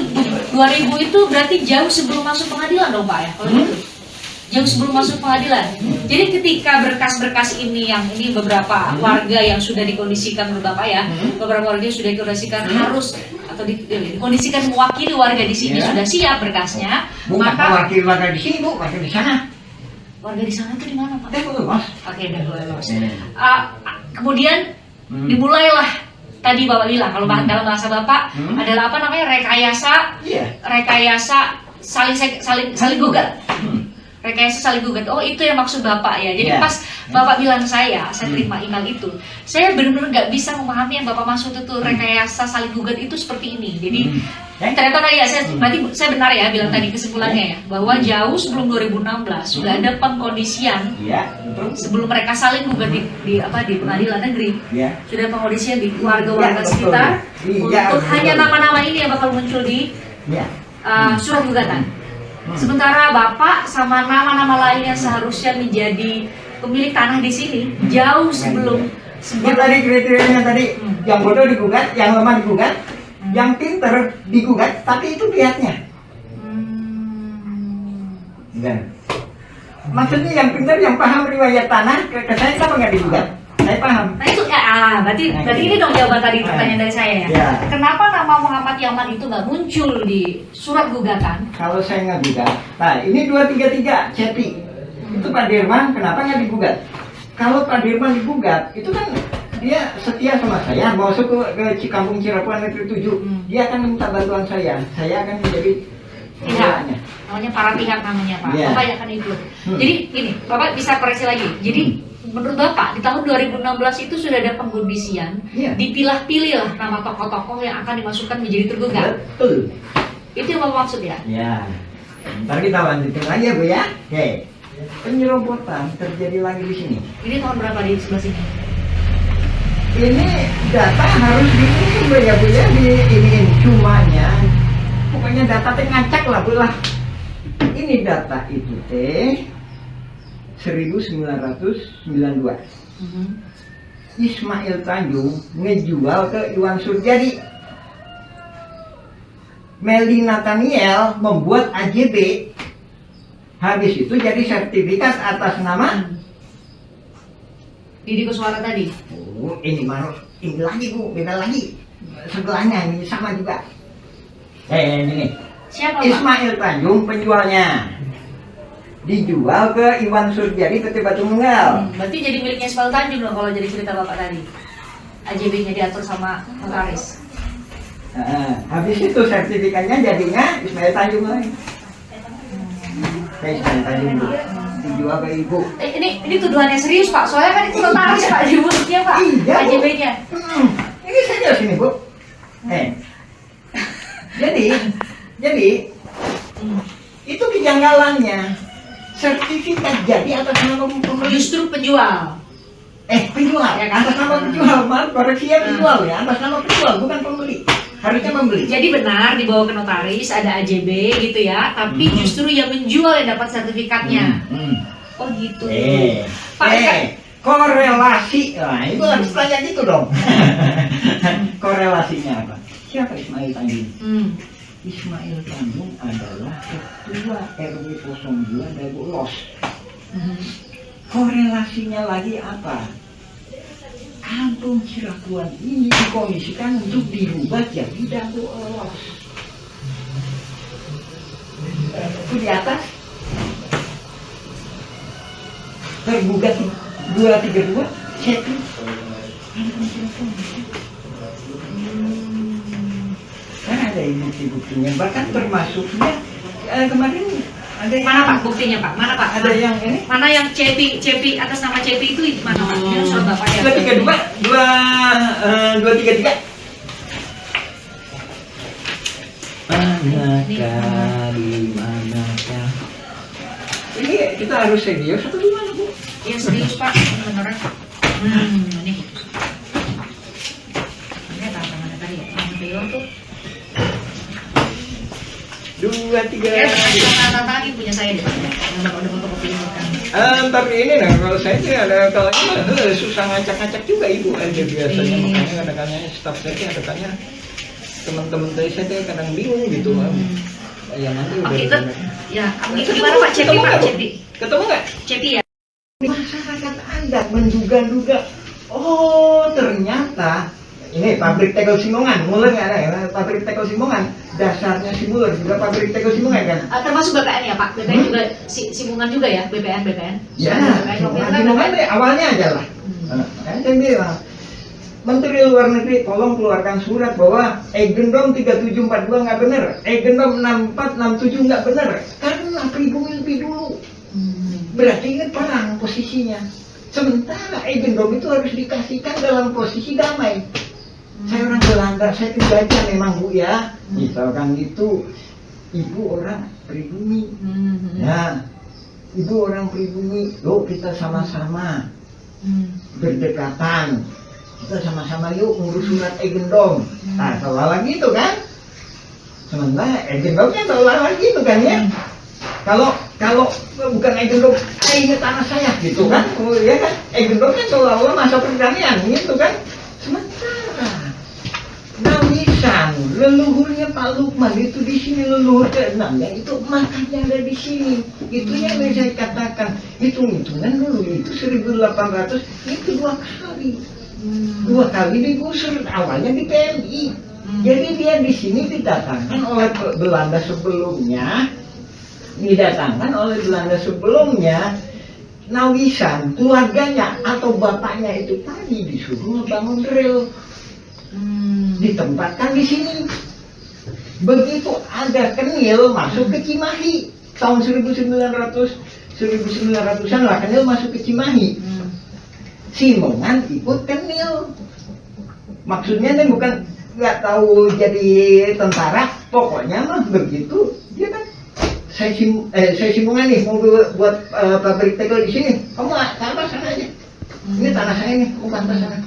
2000 itu berarti jauh sebelum masuk pengadilan dong Pak ya? Kalau gitu. Jauh sebelum masuk pengadilan. Jadi ketika berkas-berkas ini yang ini beberapa warga yang sudah dikondisikan menurut Bapak ya, beberapa warga yang sudah dikondisikan harus atau dikondisikan mewakili warga di sini sudah siap berkasnya, maka wakil warga di sini bu, wakil di sana. Warga di sana itu di mana Pak? Mas. Oke, Dago. Kemudian dimulailah tadi Bapak bilang kalau dalam bahasa Bapak adalah apa namanya rekayasa saling gugat. Rekayasa saling gugat. Oh itu yang maksud Bapak ya. Jadi pas Bapak bilang saya terima email itu, saya benar-benar nggak bisa memahami yang Bapak maksud itu rekayasa saling gugat itu seperti ini. Jadi ternyata tadi ya berarti saya benar ya bilang tadi kesimpulannya ya bahwa jauh sebelum 2016 sudah ada pengkondisian sebelum mereka saling gugat di pengadilan negeri sudah ada pengkondisian di warga-warga sekitar untuk hanya nama-nama ini yang bakal muncul di surat gugatan. Sementara Bapak sama nama-nama lain yang seharusnya menjadi pemilik tanah di sini jauh sebelum tadi kriterianya tadi yang bodoh digugat, yang lemah digugat, yang pinter digugat, tapi itu pihaknya. Maksudnya yang pinter, yang paham riwayat tanah, ke saya kenapa nggak digugat? Saya paham. Nah itu berarti ini dong jawaban tadi pertanyaan dari saya ya. Kenapa nama Muhammad Yaman itu nggak muncul di surat gugatan? Kalau saya nggak gugat, nah ini 233 Ceti itu Pak Dirman, kenapa nggak digugat? Kalau Pak Dirman digugat, itu kan dia setia sama saya, masuk ke Cikampung Cirebon Negeri 7, dia akan minta bantuan saya akan menjadi pihaknya. Namanya para pihak namanya Pak. Bapak yang akan ikut. Jadi gini, Bapak bisa koreksi lagi. Jadi menurut Bapak di tahun 2016 itu sudah ada pengkondisian, Iya. dipilah-pilih lah nama tokoh-tokoh yang akan dimasukkan menjadi tergugat. Betul. Itu yang Bapak maksud ya? Ya. Ntar kita lanjutin lagi ya Bu ya. Oke. Penyerobotan terjadi lagi di sini. Ini tahun berapa di sebelah sini? Ini data harus diisi ya Bu ya, ini cumanya pokoknya data teh ngacak lah Bu lah. Ini data itu teh 1992. Ismail Tanjung ngejual ke Iwan Surjadi. Meli Nathaniel membuat AJB. Habis itu jadi sertifikat atas nama Didi Koswara tadi. Oh, ini lagi Bu, beda lagi. Sebelahnya ini sama juga. Ini Siapa Pak? Ismail Tanjung penjualnya. Dijual ke Iwan Surjadi PT Batu Nunggal. Berarti jadi miliknya Ismail Tanjung dong kalau jadi cerita Bapak tadi. AJB-nya diatur sama notaris. Habis itu sertifikatnya jadinya Ismail Tanjung lagi. Ismail Tanjung Bu. Dijual ke Ibu. Ini tuduhannya serius Pak, soalnya kan itu notaris Pak di mulutnya Pak. Iya, Bu. AJB-nya. Ini saja sini Bu. Jadi itu kejanggalannya. Sertifikat jadi atas nama pembeli. Justru penjual. Penjual Ya kan? atas nama penjual, maaf koreksi ya, penjual ya, atas nama penjual bukan pembeli. Harusnya pembeli. Jadi benar dibawa ke notaris ada AJB gitu ya, tapi justru yang menjual yang dapat sertifikatnya. Oh gitu. Pak, Korelasi. Nah, itu harus tanya gitu dong. Korelasinya apa? Siapa Ismail Tanjung? Ismail Tanjung adalah ketua RW 02 Dago Los. Korelasinya lagi apa? Kampung Cirakuan ini dikomisikan untuk dirubah jadi Dago Los. Itu di atas tergugat 232 Cepi. Kan ada bukti-buktinya, bahkan termasuknya kemarin ada yang, mana Pak buktinya Pak? Mana Pak? ada yang ini Mana yang Cepi atas nama Cepi itu mana Pak? Ini surat Bapak ya? 233. Manakah di manakah? Ini kita harus serius atau gimana Bu? Iya serius Pak, beneran. Ini. Ini tantangannya tadi ya, yang beliau tuh. 2, 3. Ya, tantangan punya saya deh Pak. Yang Bapak udah fotokopi ini kan. Tapi ini nah kalau saya sih ada kalanya susah ngacak-ngacak juga Ibu aja biasanya, makanya kadang-kadang staff saya kadang-kadang teman-teman saya kadang bingung gitu kan. Ya nanti udah. Ya, gimana Pak Cepi Pak Cepi? Ketemu nggak? Cepi ya. Masyarakat adat menduga-duga, oh ternyata ini pabrik tegel Simongan, mulai nggak ada ya, pabrik tegel Simongan, dasarnya Simuler juga pabrik tegel Simongan kan? Termasuk BPN ya Pak, BPN juga, Simungan juga ya, BPN. Ya, BPN. Simongan deh awalnya aja lah. Kan saya bilang, Menteri Luar Negeri tolong keluarkan surat bahwa Egendom 3742 nggak benar, Egendom 6467 nggak benar, karena pribumi lebih dulu. Berarti ingat perang posisinya. Sementara Egendom itu harus dikasihkan dalam posisi damai. Saya orang Belanda, saya penjajah memang Bu ya. Misalkan gitu, Ibu orang pribumi. Ya, Ibu orang pribumi. Yuk kita sama-sama berdekatan. Kita sama-sama yuk ngurus surat Egendom. Nah, seolah-olah gitu kan? Sementara Egendomnya seolah-olah gitu kan ya? Kalau bukan Egendom, ini tanah saya gitu kan? Oh ya kan? Egendom kan seolah-olah masa perdamaian gitu kan? Sementara Nawisan, leluhurnya Pak Lukman itu di sini leluhur ke-6-nya itu makanya ada di sini. Itu yang saya katakan, hitung-hitungan dulu itu 1800 itu 2 kali. 2 kali digusur, awalnya di PMI. Jadi dia di sini didatangkan oleh Belanda sebelumnya. Nawisan, keluarganya atau bapaknya itu tadi disuruh bangun rel. Ditempatkan di sini. Begitu ada Kenil masuk ke Cimahi tahun 1900-an lah Kenil masuk ke Cimahi. Simongan ikut kenil. Maksudnya ini bukan nggak tahu jadi tentara, pokoknya mah begitu dia kan. Saya Simongan nih mau buat pabrik tegel di sini. Kamu ke atas sana aja. Ini tanah saya nih, kamu ke atas sana.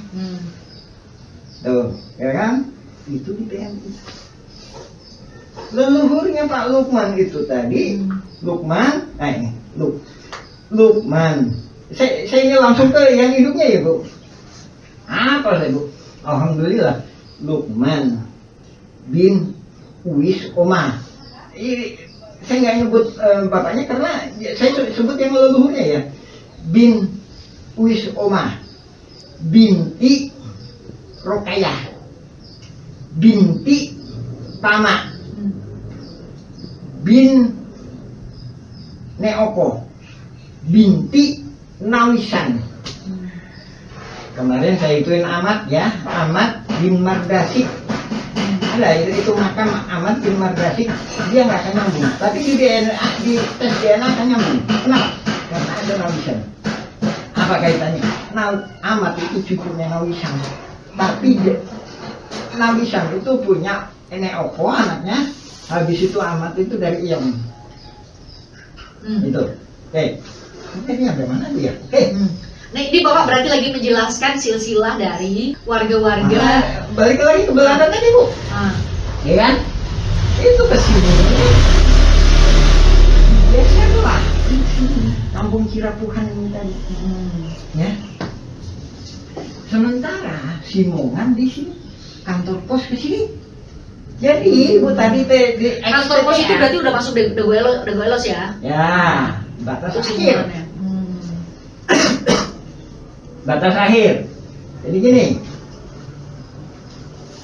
Tuh, ya kan? Itu di PMI. Leluhurnya Pak Lukman itu tadi, Lukman, ini Lukman. Saya ini langsung ke yang hidupnya ya Bu. Apa saya Bu? Alhamdulillah, Lukman bin Uwis Omah. Saya nggak nyebut bapaknya karena saya sebut yang leluhurnya ya. Bin Uwis Omah, binti Rokayah, binti Tama, bin Neoko, binti Nawisan. Kemarin saya ituin Ahmad ya, Ahmad bin Mardasik. Ada itu makam Ahmad bin Mardasik, dia nggak akan nyambung. Tapi di DNA, di tes DNA akan nyambung. Kenapa? Karena ada Nawisan. Apa kaitannya? Ahmad itu cucunya Nawisan. Tapi Nawisan itu punya Neoko anaknya. Habis itu Ahmad itu dari Iyam. Itu. Oke. Ini sampai mana dia? Oke. Nah, ini Bapak berarti lagi menjelaskan silsilah dari warga-warga. Balik lagi ke Belanda tadi Bu. Ya kan? Itu ke sini. Biasalah. Kampung Cirapuhan ini tadi. Ya. Sementara Simongan di sini, kantor pos ke sini. Jadi Bu tadi di kantor pos itu berarti udah masuk Dagoelos ya? Ya, batas akhir. Batas akhir. Jadi gini.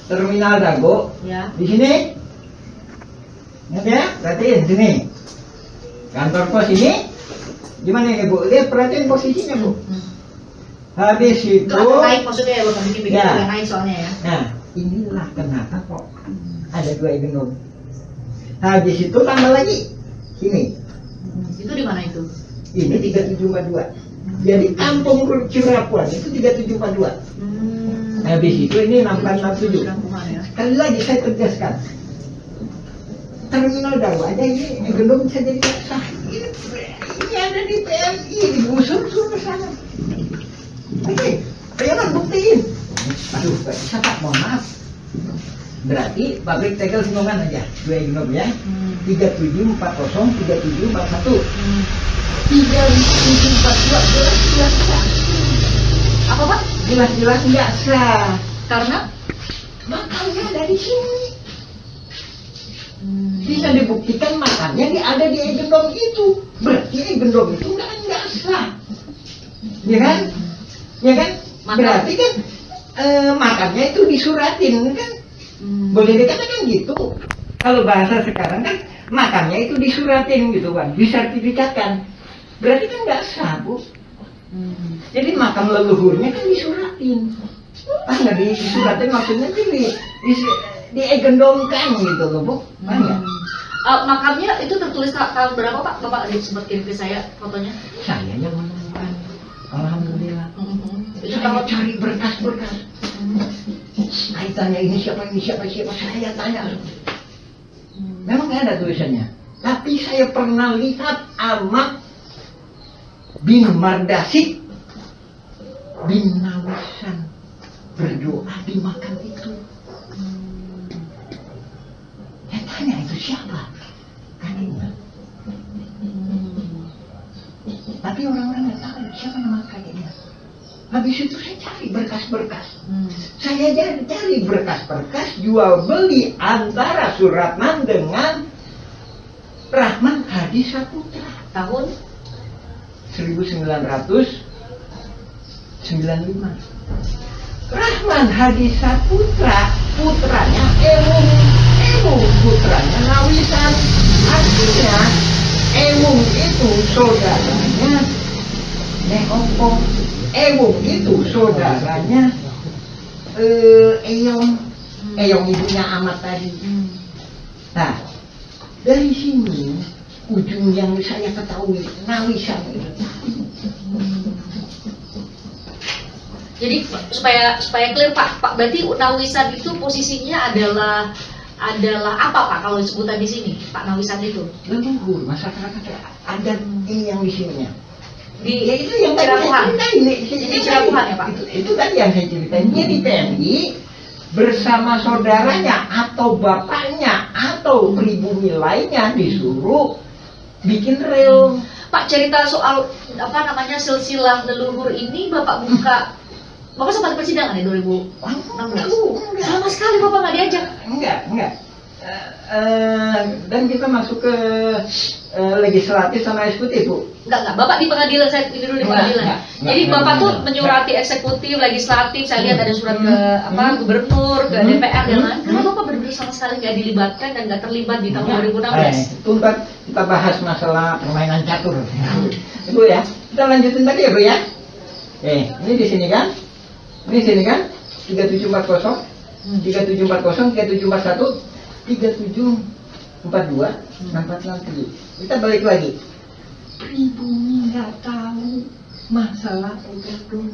Terminal Dago ya. Di sini. Ingat ya? Perhatiin sini. Kantor pos ini gimana ini Bu? Lihat perhatiin posisinya Bu. Habis itu naik maksudnya ya bukan bikin ya. Naik soalnya ya. Nah, inilah kenapa kok ada 2 gedung. Habis itu tambah lagi. Sini. Itu di mana itu? Ini 3742. Jadi kampung Cirapuhan itu 3742. Habis itu ini 6467. Sekali lagi saya tegaskan. Terminal Dago aja ini gedung bisa jadi sah. Ini ada di PMI, digusur ke sana. Oke, jangan buktiin. Aduh, Pak bisa Pak, mohon maaf. Berarti pabrik tegel Simongan aja, 2 gedung ya. 3740, 3741. 3742 jelas sah. Apa Pak? Jelas nggak sah. Karena makamnya ada di sini. Bisa dibuktikan makamnya ada di Egendom itu. Berarti Egendom itu nggak sah. Ya kan? Ya kan? Berarti kan makamnya itu disuratin kan? Boleh dikatakan gitu. Kalau bahasa sekarang kan makamnya itu disuratin gitu kan, disertifikatkan. Berarti kan nggak sah Bu. Jadi makam leluhurnya kan disuratin. Nggak disuratin maksudnya di egendomkan gitu loh Bu. Nggak? Makamnya itu tertulis tahun berapa Pak? Bapak sempat kirim ke saya fotonya. Saya yang menemukan. Alhamdulillah. Saya cari berkas-berkas. Kaitannya ini siapa saya tanya. Memang nggak ada tulisannya. Tapi saya pernah lihat Ahmad bin Mardasik bin Nawisan berdoa di makam itu. Saya tanya itu siapa? Kan ini. Tapi orang-orang nggak tahu siapa nama kakeknya. Habis itu saya cari berkas-berkas. Saya cari berkas-berkas jual beli antara Suratman dengan Rahman Hadi Saputra tahun 1995. Rahman Hadi Saputra putranya Ewung putranya Nawisan. Artinya Ewung itu saudaranya Neoko. Ewung itu saudaranya Eyong ibunya Ahmad tadi. Nah, dari sini ujung yang saya ketahui Nawisan itu. Jadi supaya clear Pak, berarti Nawisan itu posisinya adalah apa Pak kalau sebutan di sini Pak Nawisan itu? Leluhur masyarakat adat ini yang di sininya. Di Ya itu yang tadi Cirapuhan. saya ceritain. Di Cirapuhan ya Pak? Itu tadi yang saya ceritain. Jadi TNI bersama saudaranya atau bapaknya atau pribumi lainnya disuruh bikin rel. Pak, cerita soal apa namanya silsilah leluhur ini Bapak sempat persidangan ya 2016? Sama sekali Bapak nggak diajak? Enggak. Dan kita masuk ke legislatif sama eksekutif, Bu. Enggak. Bapak di pengadilan, saya ini dulu di pengadilan. Enggak. Jadi Bapak tuh menyurati eksekutif, legislatif, saya lihat ada surat ke gubernur, ke DPR dan lain. Kenapa Bapak benar-benar sama sekali nggak dilibatkan dan nggak terlibat di tahun 2016? Itu ntar kita bahas masalah permainan catur. Ibu ya, kita lanjutin tadi ya Bu ya. Ini di sini kan? Ini sini kan? 3740, 3740, 3741, 3742, 6463. Kita balik lagi. Pribumi nggak tahu masalah itu.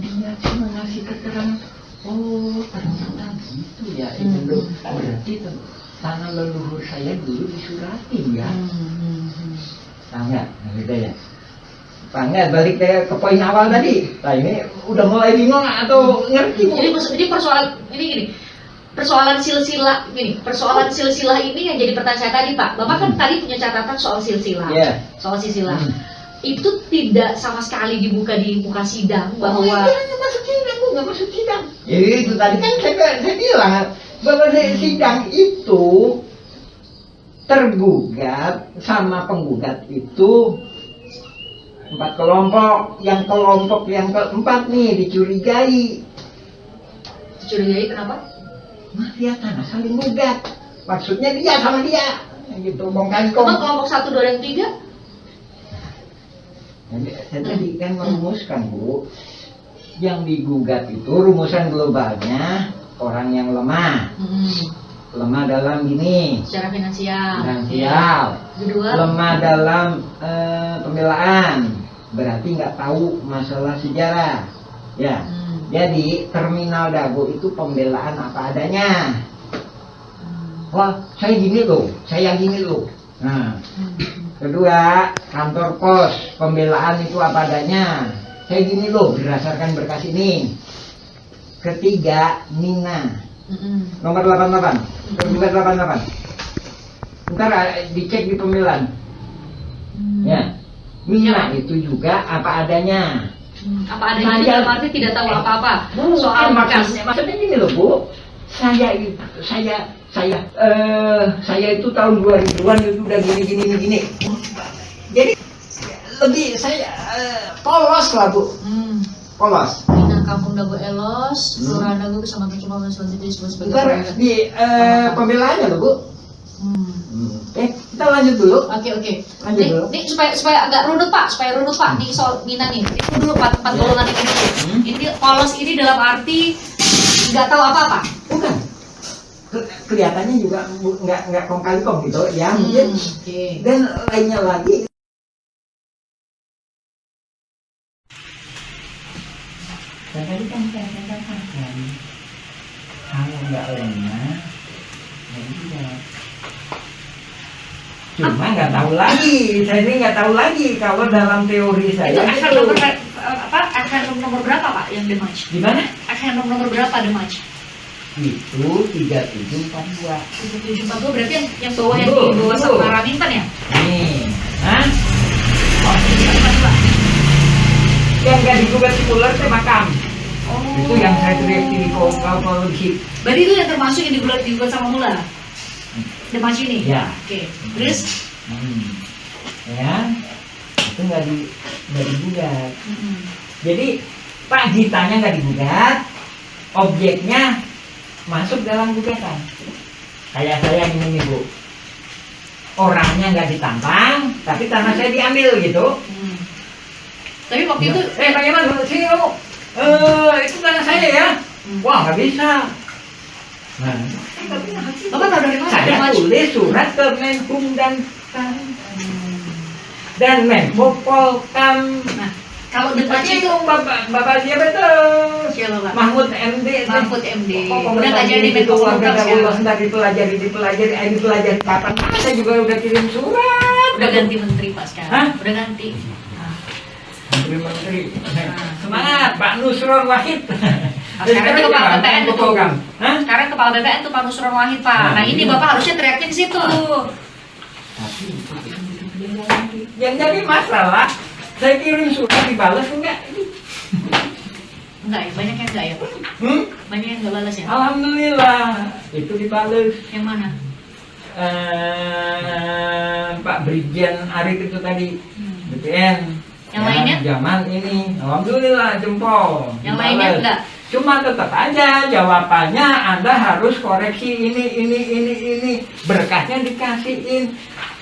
Dia cuma ngasih keterangan. Oh, ternyata gitu ya. Itu berarti tanah leluhur saya dulu disuratin ya. Tahu nggak? Gitu ya. Enggak, balik ke poin awal tadi. Nah ini udah mulai bingung atau ngerti? Jadi persoalan silsilah ini yang jadi pertanyaan saya tadi Pak. Bapak kan tadi punya catatan soal silsilah. Soal silsilah. Itu tidak sama sekali dibuka di muka sidang bahwa masuk sidang, Bu, nggak masuk sidang. Jadi itu tadi kan saya bilang bahwa sidang itu tergugat sama penggugat itu 4 kelompok. Yang kelompok yang keempat nih dicurigai. Dicurigai kenapa? Mafia tanah saling gugat. Maksudnya dia sama dia. Gitu, bongkar Emang kelompok 1, 2, dan 3? Saya tadi kan merumuskan Bu, yang digugat itu rumusan globalnya orang yang lemah. Lemah dalam gini, Secara finansial. Kedua, lemah dalam pembelaan, berarti nggak tahu masalah sejarah. Ya, jadi terminal Dago itu pembelaan apa adanya. Wah, saya gini loh. Nah, kedua, kantor pos, pembelaan itu apa adanya. Saya gini loh, berdasarkan berkas ini. Ketiga, Nina. Nomor 88. Tergugat 88. Ntar dicek di pembelaan. Ya. Nina itu juga apa adanya. Apa adanya itu dalam arti tidak tahu apa-apa soal berkas. Maksudnya gini loh Bu. Saya itu tahun 2000-an itu udah gini. Jadi lebih saya polos lah Bu. Polos. Bina Kampung Dago Elos, Kelurahan Dago, Kecamatan Cimawang, selanjutnya disebut sebagai Ntar di pembelaannya loh Bu. Kita lanjut dulu. Oke. Lanjut dulu. Nih supaya agak runut Pak, Nih soal Nina nih. Itu dulu 4 golongan ini dulu. Ini polos ini dalam arti nggak tahu apa-apa. Bukan. Kelihatannya juga nggak kong kali kong gitu ya mungkin. Dan lainnya lagi. Dan tadi kan saya katakan kalau nggak lemah, ya tidak. Cuma nggak tahu lagi. Saya ini nggak tahu lagi kalau dalam teori saya. Itu akan nomor berapa Pak yang dematch? Di mana? Akan nomor berapa dematch? Itu 3742. 3742 berarti yang bawah yang di bawah sama Raminten ya? Nih, hah? Oh, 3742. Yang nggak digugat sikuler itu makam. Oh. Itu yang saya teriak di konklusi. Berarti itu yang termasuk yang digugat sama Mula. Dematch ini. Ya. Oke. Terus? Ya, itu nggak digugat. Jadi Pak Gitanya nggak digugat, objeknya masuk dalam gugatan. Kayak saya ini nih Bu, orangnya nggak ditambang, tapi tanah saya diambil gitu. Tapi waktu itu, bagaimana sini kamu? Itu tanah saya ya. Wah nggak bisa. Nah, Bapak tahu dari mana? saya tulis surat ke Menkum dan Menko Polkam. Nah, Kalau debat Tapi itu itu bapak siapa tuh? siapa Pak? Mahfud MD. Mahfud MD. Oh, Udah nggak jadi Menko Polhukam Allah sekarang. ntar dipelajari kapan? Saya juga udah kirim surat. Udah ganti menteri Pak sekarang. Hah? Udah ganti. Nah, Menteri. Semangat Pak Nusron Wahid. sekarang itu kepala BPN Menko itu. Polhukam. Hah? Sekarang kepala BPN tuh Pak Nusron Wahid Pak. Nah, Nah ini iya. Bapak harusnya teriakin di situ. Tapi yang jadi masalah, saya kirim surat dibalas enggak? Enggak ya, banyak yang enggak ya Pak. Banyak yang enggak balas ya. Alhamdulillah itu dibalas. Yang mana? Pak Brigjen Arif itu tadi BPN. Yang lainnya? Zaman ini, alhamdulillah jempol. Yang Dibales. lainnya enggak? Cuma tetap aja jawabannya Anda harus koreksi ini. Berkasnya dikasihin.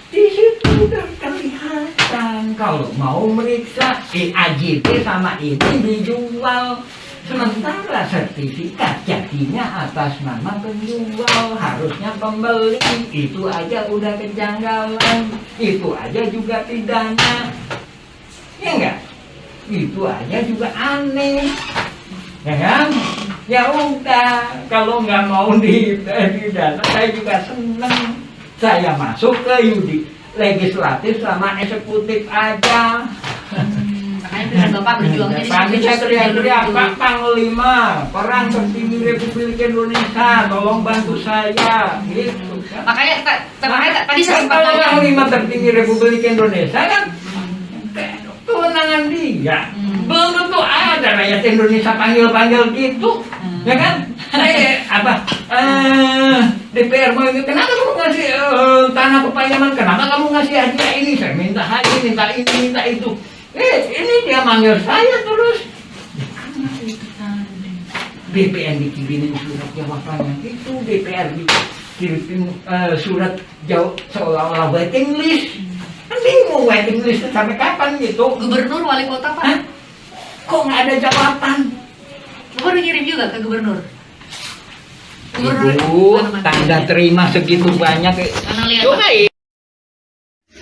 Di situ udah kelihatan kalau mau meriksa AJT sama ini dijual. Sementara sertifikat jadinya atas nama penjual, harusnya pembeli. Itu aja udah kejanggalan, itu aja juga pidana. Ya enggak? Itu aja juga aneh. Ya kan? Ya udah, kalau nggak mau didana, saya juga seneng. Saya masuk ke legislatif sama eksekutif aja. Makanya pilihan Bapak berjuangnya di Tadi situ. saya teriak-teriak, Pak Panglima, peran tertinggi Republik Indonesia, tolong bantu saya. Gitu. Makanya tadi saya sempat Kalau tanya. Panglima tertinggi Republik Indonesia kan kewenangan dia. Belum tentu ada rakyat Indonesia panggil-panggil gitu, ya kan? DPR mau ini, kenapa kamu ngasih tanah ke Payaman? Kenapa kamu ngasih hadiah ini? Saya minta ini, minta itu. Ini dia manggil saya terus. BPN dikirimin surat jawabannya itu, DPR dikirim surat jawab seolah-olah waiting list. Kan bingung waiting list sampai kapan gitu. Gubernur, wali kota Pak. Hah? Kok nggak ada jawaban? Bapak udah ngirim juga ke gubernur. Ibu, tanda terima segitu banyak. Mana lihat Coba Pak.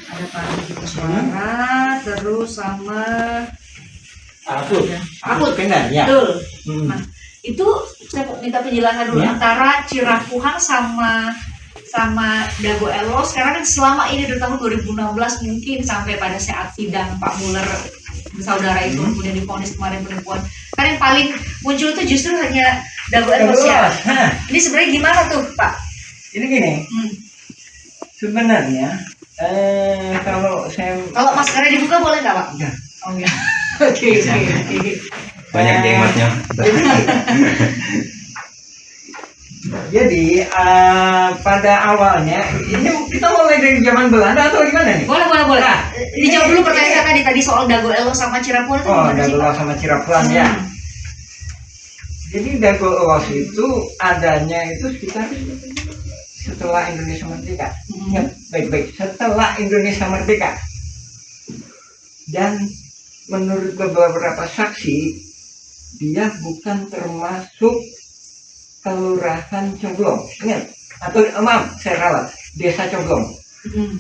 Ada Pak Suara, terus sama Aku benar ya. Betul. Hmm. Nah, itu saya minta penjelasan dulu Ya. antara Cirapuhang sama Dago Elo sekarang kan selama ini dari tahun 2016 mungkin sampai pada saat sidang Pak Muller saudara itu kemudian divonis kemarin penipuan, kan yang paling muncul itu justru hanya Dago Elo ya. Hah, Ini sebenarnya gimana tuh Pak? ini gini, Hmm. sebenarnya kalau saya Kalau maskernya dibuka boleh nggak Pak? Enggak. Oh enggak. Oke. Banyak jengotnya. Jadi pada awalnya ini kita mulai dari zaman Belanda atau gimana nih? Boleh. Nah, Dijawab dulu pertanyaan saya tadi Soal Dago Elo sama Cirapuhang itu Oh, gimana sih Dago Pak? Los sama Cirapuhang ya. Jadi Dago Los itu adanya itu sekitar setelah Indonesia merdeka. Ya, baik-baik. Setelah Indonesia merdeka. Dan menurut beberapa saksi, dia bukan termasuk kelurahan Coblong. Ingat? Atau maaf, saya ralat. Desa Coblong. Hmm.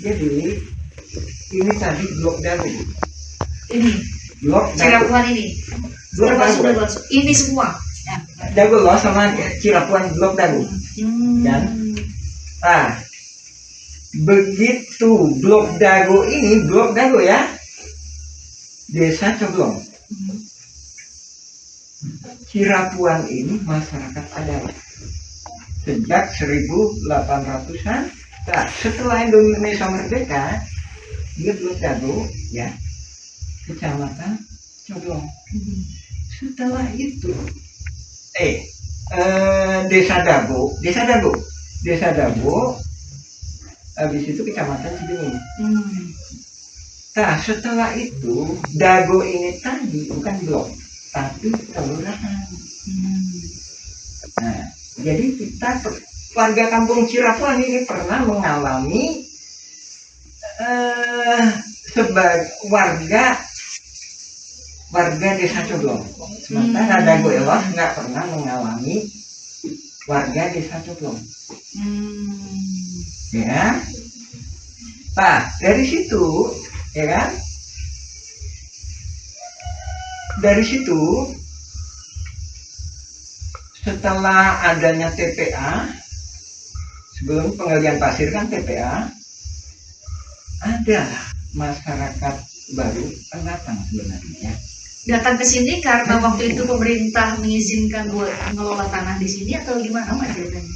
Jadi ini tadi Blok Dago. Ini Blok Dago. Cirapuhang ini Blok termasuk Dago. ini semua. Ya. Dago Los sama Cirapuhang Blok Dago. Dan begitu Blok Dago ini, Blok Dago ya, Desa Coblong. Cirapuhang ini masyarakat adat sejak 1800-an. Nah, setelah Indonesia merdeka, dia Blok Dago ya, Kecamatan Coblong. Setelah itu Desa Dago, habis itu Kecamatan Cibengi. Nah, setelah itu Dago ini tadi bukan blok, tapi kelurahan. Nah, jadi kita warga kampung Cirapuhang ini pernah mengalami sebagai warga Desa Coblong. Sementara Dago Elos nggak pernah mengalami warga Desa Coblong. Ya. Nah, dari situ ya kan? Dari situ setelah adanya TPA, sebelum penggalian pasir kan TPA, ada masyarakat baru pendatang sebenarnya. Datang ke sini karena waktu itu pemerintah mengizinkan buat mengelola tanah di sini atau gimana Pak ceritanya?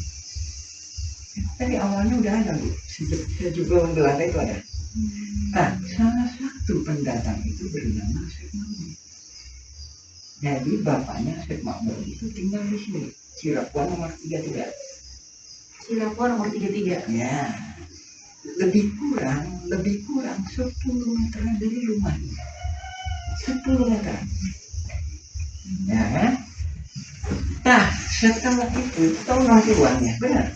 Dari awalnya udah ada Bu, sebelum Belanda itu ada. Nah, salah satu pendatang itu bernama Syekh Makmur. Jadi bapaknya Syekh Makmur itu tinggal di sini, Cirebon nomor 33. Cirebon nomor 33. Ya, lebih kurang 10 meter dari rumahnya. 10 meter. Ya kan? Nah, setelah itu tahun 60-an ya, benar.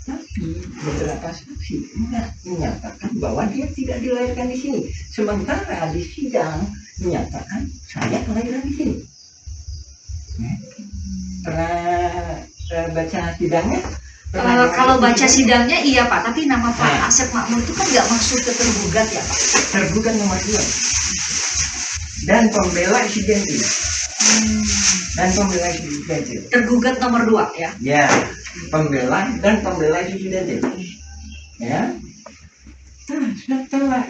Tapi beberapa saksi menyatakan bahwa dia tidak dilahirkan di sini. Sementara di sidang menyatakan saya kelahiran di sini. Pernah baca sidangnya? Kalau baca sidangnya iya Pak, tapi nama Pak Asep Makmur itu kan nggak masuk ke tergugat ya Pak? Tergugat nomor 2 dan pembela Isidentil. Tergugat nomor 2 ya? Ya, pembela Isidentil. Ya. Nah, setelah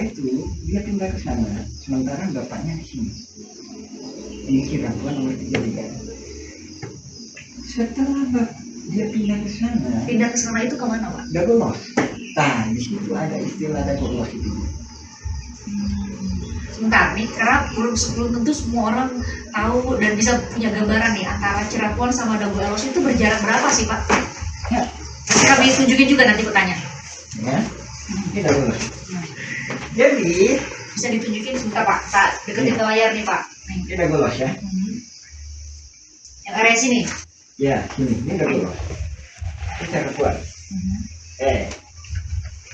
itu dia pindah ke sana, sementara bapaknya di sini. Ini Cirebon nomor 33. Setelah dia pindah ke sana itu kemana Pak? Dagolos. Nah, di situ ada istilah Dagolos itu. Sebentar nih, karena belum tentu semua orang tahu dan bisa punya gambaran nih antara Cirebon sama Dagolos itu berjarak berapa sih Pak? Ya. Kami tunjukin juga nanti bertanya. Ya, ini Dagolos. Jadi Bisa ditunjukin sebentar Pak, saat deketin ke layar nih Pak. Nih. ini Dagolos ya. Yang area sini. Ya, ini Dagolos. Ini Cirebon.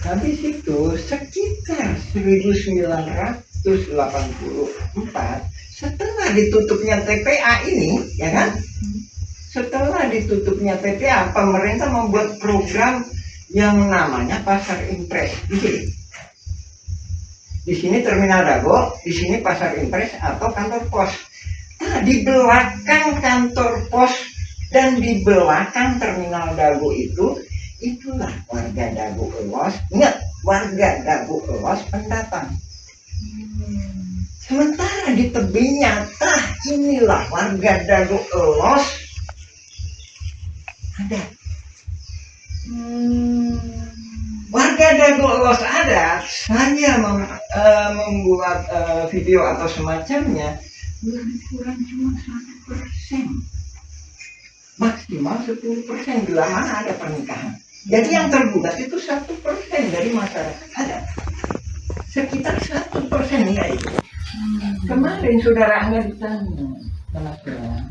Habis itu sekitar 1984 setelah ditutupnya TPA ini, ya kan? Setelah ditutupnya TPA, pemerintah membuat program yang namanya Pasar Impres di sini. Di sini Terminal Dago, di sini Pasar Impres atau kantor pos. Nah, di belakang kantor pos dan di belakang Terminal Dago itulah warga Dago Elos. Ingat, warga Dago Elos pendatang. Sementara di tebingnya, inilah warga Dago Elos ada. Warga Dago Elos ada. Saya membuat video atau semacamnya lebih kurang cuma 1%. Maksimal 10% bila mana ada pernikahan. Jadi yang tergugat itu 1% dari masyarakat ada. Sekitar 1% ya itu. Kemarin saudara Angga ditanya sama saya,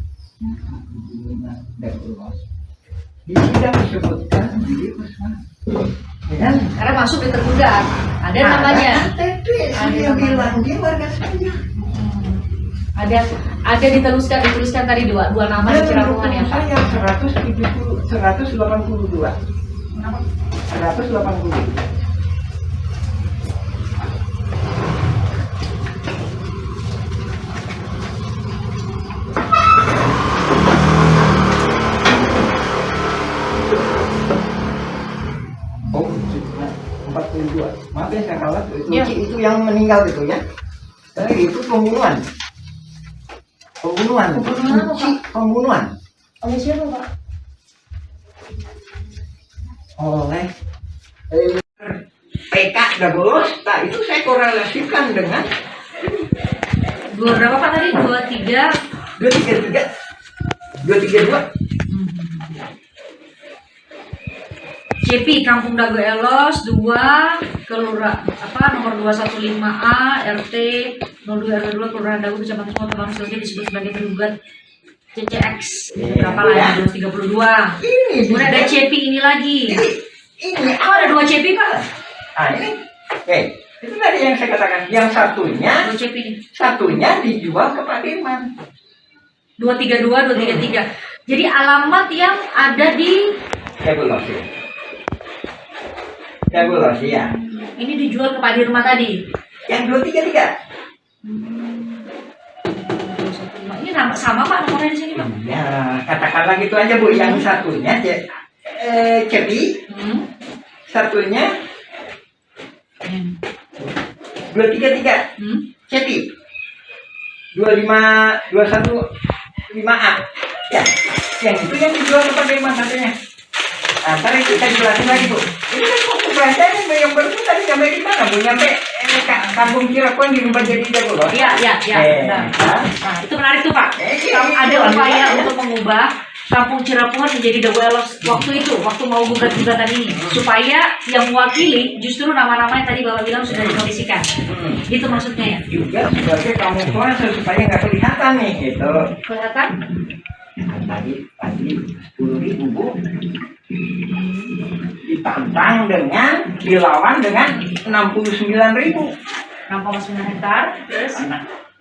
di sidang disebutkan di Usman. Ya, Karena masuk di tergugat, ada namanya. KTP saya bilang dia warga saya. Ada dituliskan tadi dua nama di Cirebon ya Pak. Saya 182. 180. Oh, 42. Maaf ya saya kalah Ya. itu yang meninggal itu ya. Itu pembunuhan. Pembunuhan apa, Pak? Pembunuhan. Oleh siapa Pak? Oleh PK Dagolos. Nah, itu saya korelasikan dengan Berapa Pak tadi? 23. 232. CP Kampung Dago Elos 2 Kelurahan nomor 215A RT 02 RW 2 Kelurahan Dago Kecamatan Kota Bang Selesai disebut sebagai tergugat CCX berapa lah ya 232. Kemudian ada CP ini lagi. Ini Ada 2 CP Pak? ini. Itu tadi yang saya katakan. Yang 2 CP ini. satunya dijual ke Pak Dirman. 232 233. Jadi alamat yang ada di Dagolos. Dago los ya. Ini dijual ke Pak di rumah tadi. Yang 233. Ini sama Pak nomornya di sini Pak. Ya, katakanlah gitu aja Bu. Yang satunya Cepi, satunya 233. Cepi. 25A. Ya, yang itu yang dijual kepada yang satunya. Ntar kita jelasin lagi Bu. Ini kan waktu belanjanya yang baru tadi sampai di mana Bu? Nyampe Kampung Cirebon di rumah jadi Dago los. Iya. Nah, itu menarik tuh Pak. Ada upaya untuk mengubah Kampung Cirebon menjadi Dago Elos waktu mau gugat-gugatan ini, supaya yang mewakili justru nama-nama yang tadi Bapak bilang sudah dikondisikan. Itu maksudnya ya. Juga sebagai kamuflase supaya nggak kelihatan nih gitu. Kelihatan? Tadi 10.000 Bu. Ditantang dengan dilawan dengan 69.000. 6,9 hektar. Terus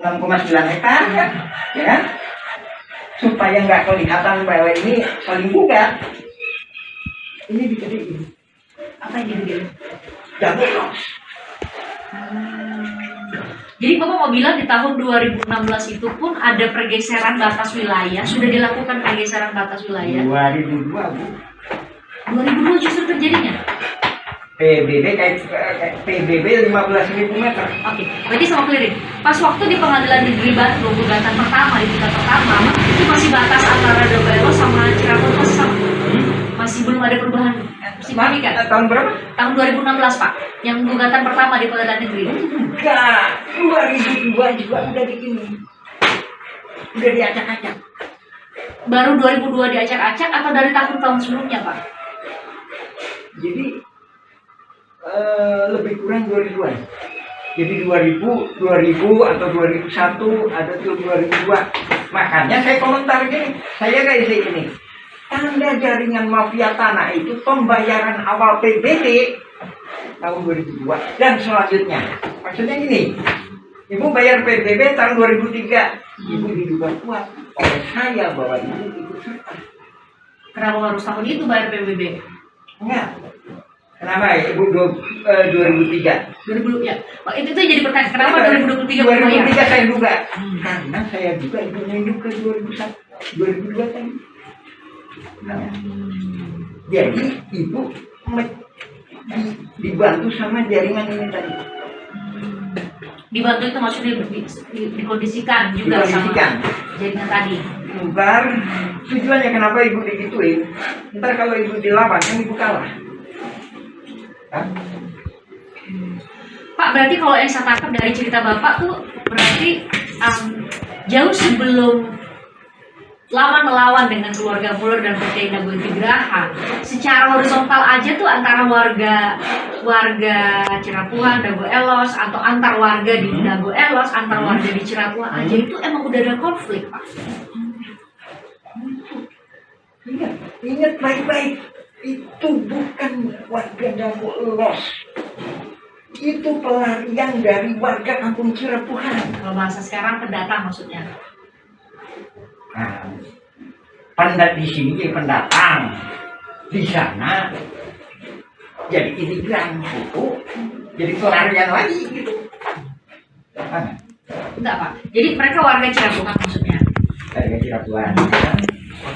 6,9 hektar kan, ya kan? Supaya nggak kelihatan bahwa ini saling gugat. Ini digedein. apa yang gitu-gitu? Dago los. Jadi Bapak mau bilang di tahun 2016 itu pun ada pergeseran batas wilayah, sudah dilakukan pergeseran batas wilayah. 2002 Bu. 2002 justru terjadinya. PBB kayak PBB 15.000 meter. Oke, berarti sama clearing. Pas waktu di pengadilan negeri Bandung gugatan pertama di tingkat pertama itu masih batas antara Dago Elos sama Cirebon masih sama. Masih belum ada perubahan signifikan. Tahun berapa? Tahun 2016 Pak, yang gugatan pertama di pengadilan negeri. Enggak, 2002 juga udah begini. Udah diacak-acak. Baru 2002 diacak-acak atau dari tahun-tahun sebelumnya Pak? Jadi lebih kurang 2000-an. Jadi 2000 atau 2001 ada tuh 2002. Makanya saya komentar gini, saya kayak ini. Tanda jaringan mafia tanah itu pembayaran awal PBB tahun 2002 dan selanjutnya. Maksudnya gini, Ibu bayar PBB tahun 2003, Ibu diduga kuat oleh saya bahwa Ibu ikut serta. Kenapa harus tahun itu bayar PBB? Enggak. Kenapa Ibu 2003? 2000 ya. Pak, itu jadi pertanyaan. Kenapa 2023 bayar? 2003 saya duga. Karena saya juga ibunya hidup ke 2001, 2002 tadi. Nah, jadi Ibu dibantu sama jaringan ini tadi. Dibantu itu maksudnya dikondisikan juga sama jaringan tadi. Ntar tujuannya kenapa Ibu digituin? Ntar kalau Ibu dilawan kan Ibu kalah. Hah? Pak, berarti kalau yang saya tangkap dari cerita Bapak tuh berarti jauh sebelum Lawan melawan dengan keluarga Muller dan PT Dago Intigraha, secara horizontal aja tuh antara warga Cirapuan, Dago Elos, atau antar warga di Dago Elos, antar warga di Cirapuan aja itu emang udah ada konflik Pak. Ingat baik-baik, itu bukan warga Dago Elos, itu pelarian dari warga kampung Cirapuan. Kalau bahasa sekarang pendatang maksudnya. Nah, di sini jadi pendatang, di sana jadi imigran, itu jadi pelarian lagi gitu. Nah, Enggak Pak. Jadi mereka warga Cirapuan maksudnya. warga Cirapuan,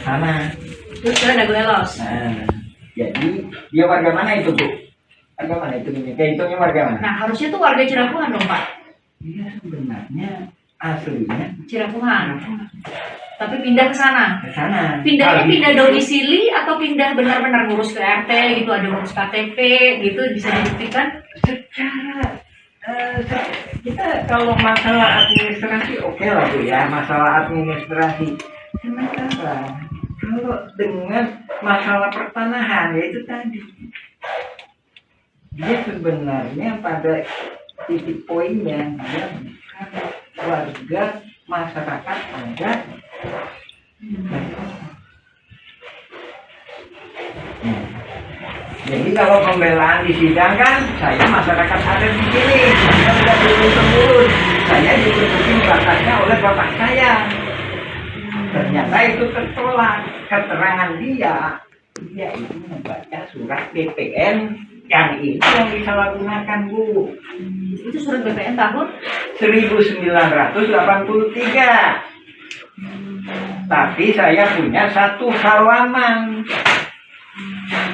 sana. Terus ke Dago Elos. Nah, jadi dia warga mana itu Bu? Warga mana itu? Kayak itunya warga mana? Nah harusnya tuh warga Cirapuan dong Pak. Dia sebenarnya aslinya Cirapuan. Tapi pindah ke sana. ke sana. Pindahnya pindah domisili atau pindah benar-benar ngurus ke RT gitu, ada ngurus KTP gitu, bisa dibuktikan? Secara kita kalau masalah administrasi oke lah Bu ya, masalah administrasi. Sementara kalau dengan masalah pertanahan yaitu tadi, dia sebenarnya pada titik poinnya dia bukan warga masyarakat ada. Jadi kalau pembelaan di sidang kan saya masyarakat ada di sini, saya sudah turun-temurun, saya ditutupi batasnya oleh bapak saya. Ternyata itu tertolak keterangan dia itu membaca surat BPN Yang itu yang disalahgunakan, Bu. Itu surat BPN tahun 1983. Tapi saya punya 1 halaman.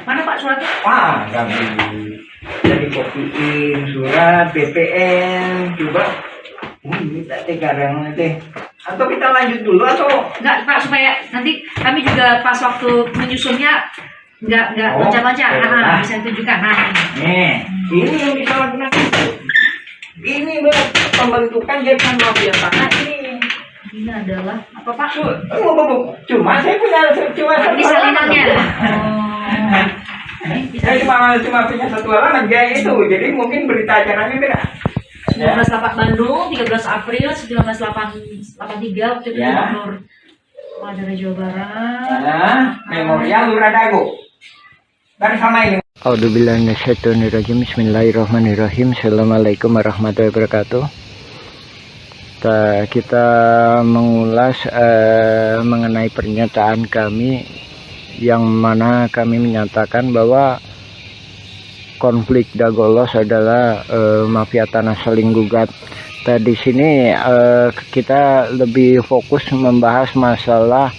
mana Pak suratnya? Wah, nggak bisa. Jadi kopiin surat BPN. Coba. Ini tadi kadang teh. Atau kita lanjut dulu atau? Enggak Pak, supaya nanti kami juga pas waktu menyusunnya nggak baca-baca. Nah, bisa ditunjukkan. Nah, Nih, ini yang disalahgunakan. Ini pembentukan jaringan mafia tanah ini. ini adalah apa Pak? Cuma saya punya cuma satu Ini salinannya. halaman. Saya cuma punya 1 halaman kayak itu. Jadi mungkin berita acaranya beda. 1988 Bandung, 13 April 1983 waktu itu Ya. Gubernur daerah Jawa Barat. Nah, Memorial Lurah Dago. Dan sama ini. A'udzubillahiminasyaitonirrajim. Bismillahirrahmanirrahim. Assalamualaikum warahmatullahi wabarakatuh. Kita mengulas mengenai pernyataan kami yang mana kami menyatakan bahwa konflik Dagolos adalah mafia tanah saling gugat. Di sini kita lebih fokus membahas masalah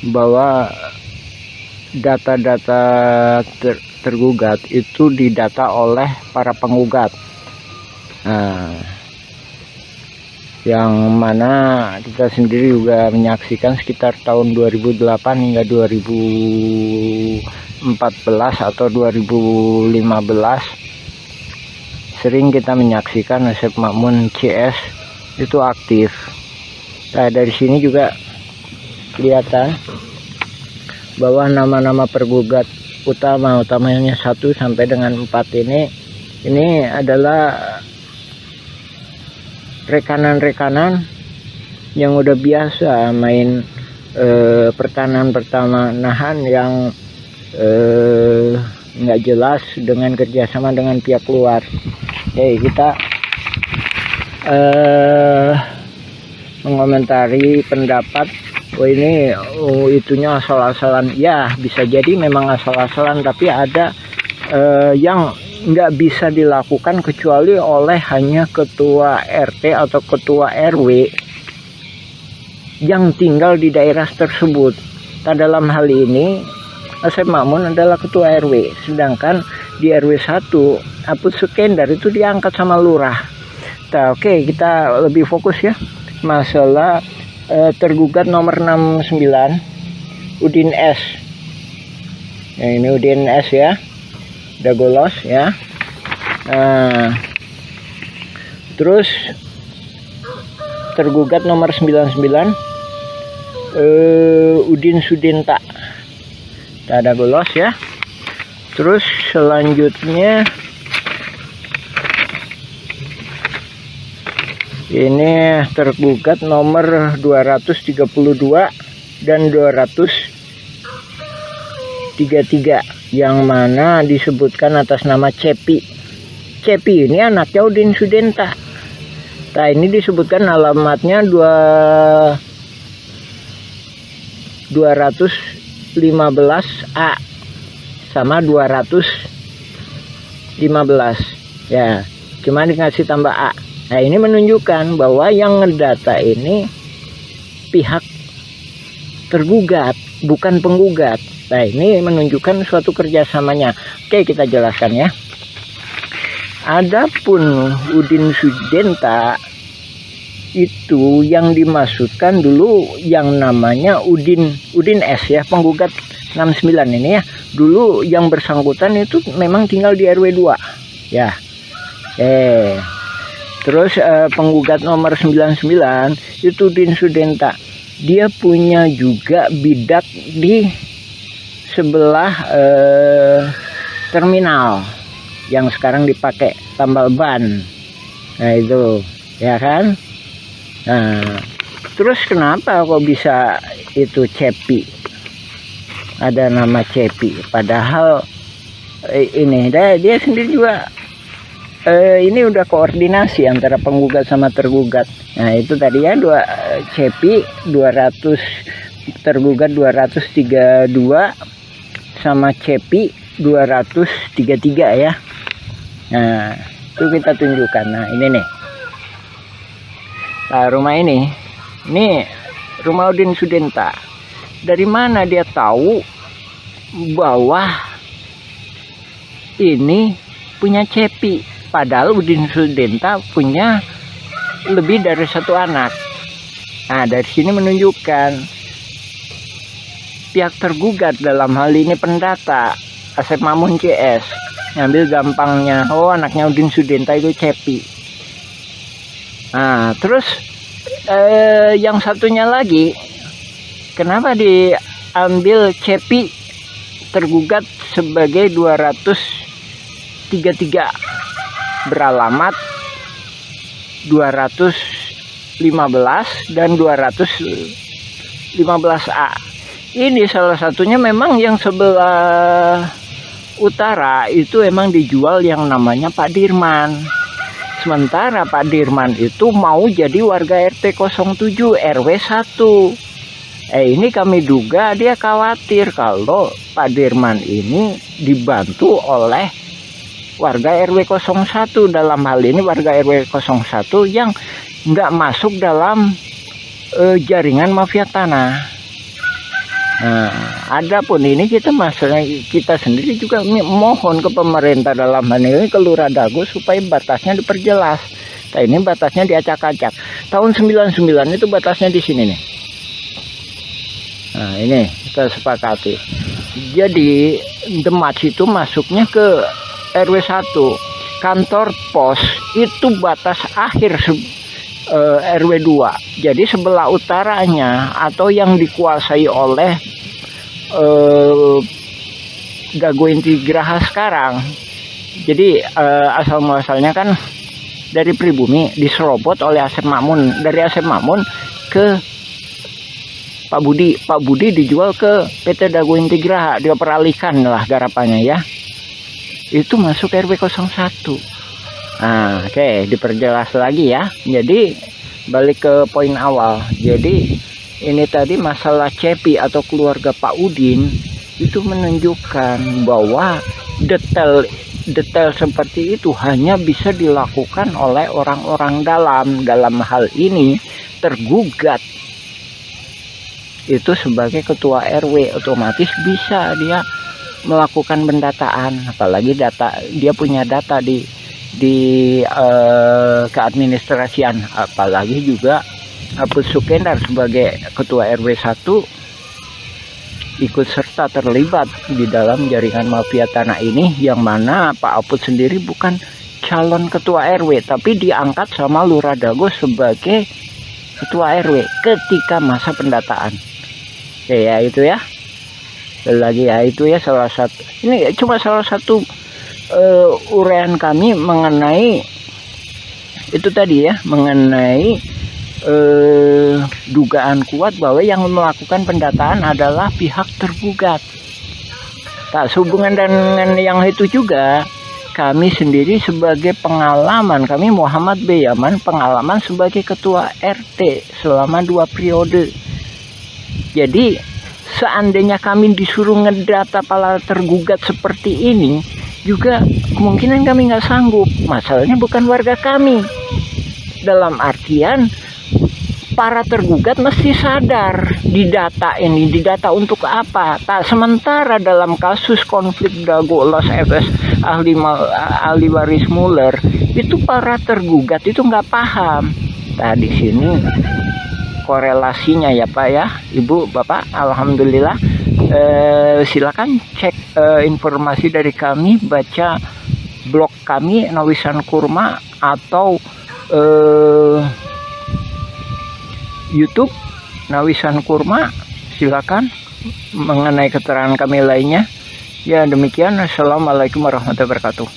bahwa data-data tergugat itu didata oleh para penggugat. Nah, yang mana kita sendiri juga menyaksikan sekitar tahun 2008 hingga 2014 atau 2015 sering kita menyaksikan Asep Makmun CS itu aktif. Nah, dari sini juga kelihatan bahwa nama-nama pergugat utamanya 1 sampai dengan 4 ini adalah rekanan-rekanan yang udah biasa main pertanahan yang nggak jelas dengan kerjasama dengan pihak luar. Kita mengomentari pendapat ini itunya asal-asalan. Ya, bisa jadi memang asal-asalan, tapi ada yang nggak bisa dilakukan kecuali oleh hanya ketua RT atau ketua RW yang tinggal di daerah tersebut. Nah, dalam hal ini Asep Makmun adalah ketua RW, sedangkan di RW 1 Apus Sukendar itu diangkat sama lurah. Nah, oke, kita lebih fokus ya masalah tergugat nomor 69 Udin S. Nah, ini Udin S ya, Dagolos ya. Nah, terus tergugat nomor 99 Udin Sudinta, Dagolos ya. Terus selanjutnya ini tergugat nomor 232 dan 233 yang mana disebutkan atas nama Cepi. Cepi ini anaknya Udin Sudinta. Nah, ini disebutkan alamatnya 215A sama 215 ya, cuma dikasih tambah A. Nah, ini menunjukkan bahwa yang ngedata ini pihak tergugat, bukan penggugat. Nah, ini menunjukkan suatu kerjasamanya. Oke, kita jelaskan ya. Adapun Udin Sudinta itu yang dimaksudkan dulu yang namanya Udin S ya, penggugat 69 ini ya. Dulu yang bersangkutan itu memang tinggal di RW 2 ya. Terus penggugat nomor 99 itu Udin Sudinta. Dia punya juga bidak di sebelah terminal yang sekarang dipakai tambal ban. Nah, itu ya kan. Nah, terus kenapa kok bisa itu Cepi, ada nama Cepi, padahal ini dia sendiri juga ini udah koordinasi antara penggugat sama tergugat. Nah, itu tadi ya, Cepi 200 tergugat 232 sama Cepi 233 ya. Nah, itu kita tunjukkan. Nah, ini nih. Nah, rumah ini rumah Udin Sudenta. Dari mana dia tahu bahwa ini punya Cepi? Padahal Udin Sudenta punya lebih dari satu anak. Nah, dari sini menunjukkan pihak tergugat dalam hal ini pendata Asep Mamun CS ngambil gampangnya, oh anaknya Udin Sudenta itu Cepi. Nah, terus yang satunya lagi, kenapa diambil Cepi tergugat sebagai 233 beralamat 215 dan 215A. Ini salah satunya memang yang sebelah utara itu emang dijual yang namanya Pak Dirman. Sementara Pak Dirman itu mau jadi warga RT 07 RW 1. Ini kami duga dia khawatir kalau Pak Dirman ini dibantu oleh warga RW 01, dalam hal ini warga RW 01 yang nggak masuk dalam jaringan mafia tanah. Nah, adapun ini kita sendiri juga mohon ke pemerintah dalam hal ini ke Lurah Dago supaya batasnya diperjelas. Nah, ini batasnya diacak-acak. Tahun 99 itu batasnya di sini nih. Nah, ini kita sepakati. Jadi Demak itu masuknya ke RW 1. Kantor pos itu batas akhir RW 2. Jadi sebelah utaranya atau yang dikuasai oleh Dago Inti Graha sekarang. Jadi asal muasalnya kan dari pribumi diserobot oleh Asep Mamun, dari Asep Mamun ke Pak Budi. Pak Budi dijual ke PT Dago Inti Graha, dia peralihkan lah garapannya ya. Itu masuk RW 01. Nah, oke, diperjelas lagi ya. Jadi balik ke poin awal. Jadi ini tadi masalah Cepi atau keluarga Pak Udin itu menunjukkan bahwa detail seperti itu hanya bisa dilakukan oleh orang-orang dalam hal ini tergugat itu sebagai ketua RW, otomatis bisa dia melakukan pendataan, apalagi dia punya data di keadministrasian, apalagi juga Apus Sukendar sebagai ketua RW 1 ikut serta terlibat di dalam jaringan mafia tanah ini, yang mana Pak Apus sendiri bukan calon ketua RW tapi diangkat sama Lurah Dago sebagai ketua RW ketika masa pendataan. Oke ya, itu ya lagi ya, itu ya salah satu, ini cuma salah satu uraian kami mengenai itu tadi ya, mengenai dugaan kuat bahwa yang melakukan pendataan adalah pihak tergugat. Tak sehubungan dengan yang itu juga, kami sendiri sebagai pengalaman, kami Muhammad B. Yaman pengalaman sebagai ketua RT selama 2 periode. Jadi seandainya kami disuruh ngedata para tergugat seperti ini, juga kemungkinan kami nggak sanggup. Masalahnya bukan warga kami. Dalam artian para tergugat mesti sadar didata ini, didata untuk apa. Tak sementara dalam kasus konflik Dago Los FS ahli waris Muller itu para tergugat itu nggak paham. Nah, di sini korelasinya ya Pak ya, Ibu, Bapak, alhamdulillah. Silakan cek informasi dari kami, baca blog kami Nawisan Kurma atau YouTube Nawisan Kurma, silakan mengenai keterangan kami lainnya. Ya demikian, assalamualaikum warahmatullahi wabarakatuh.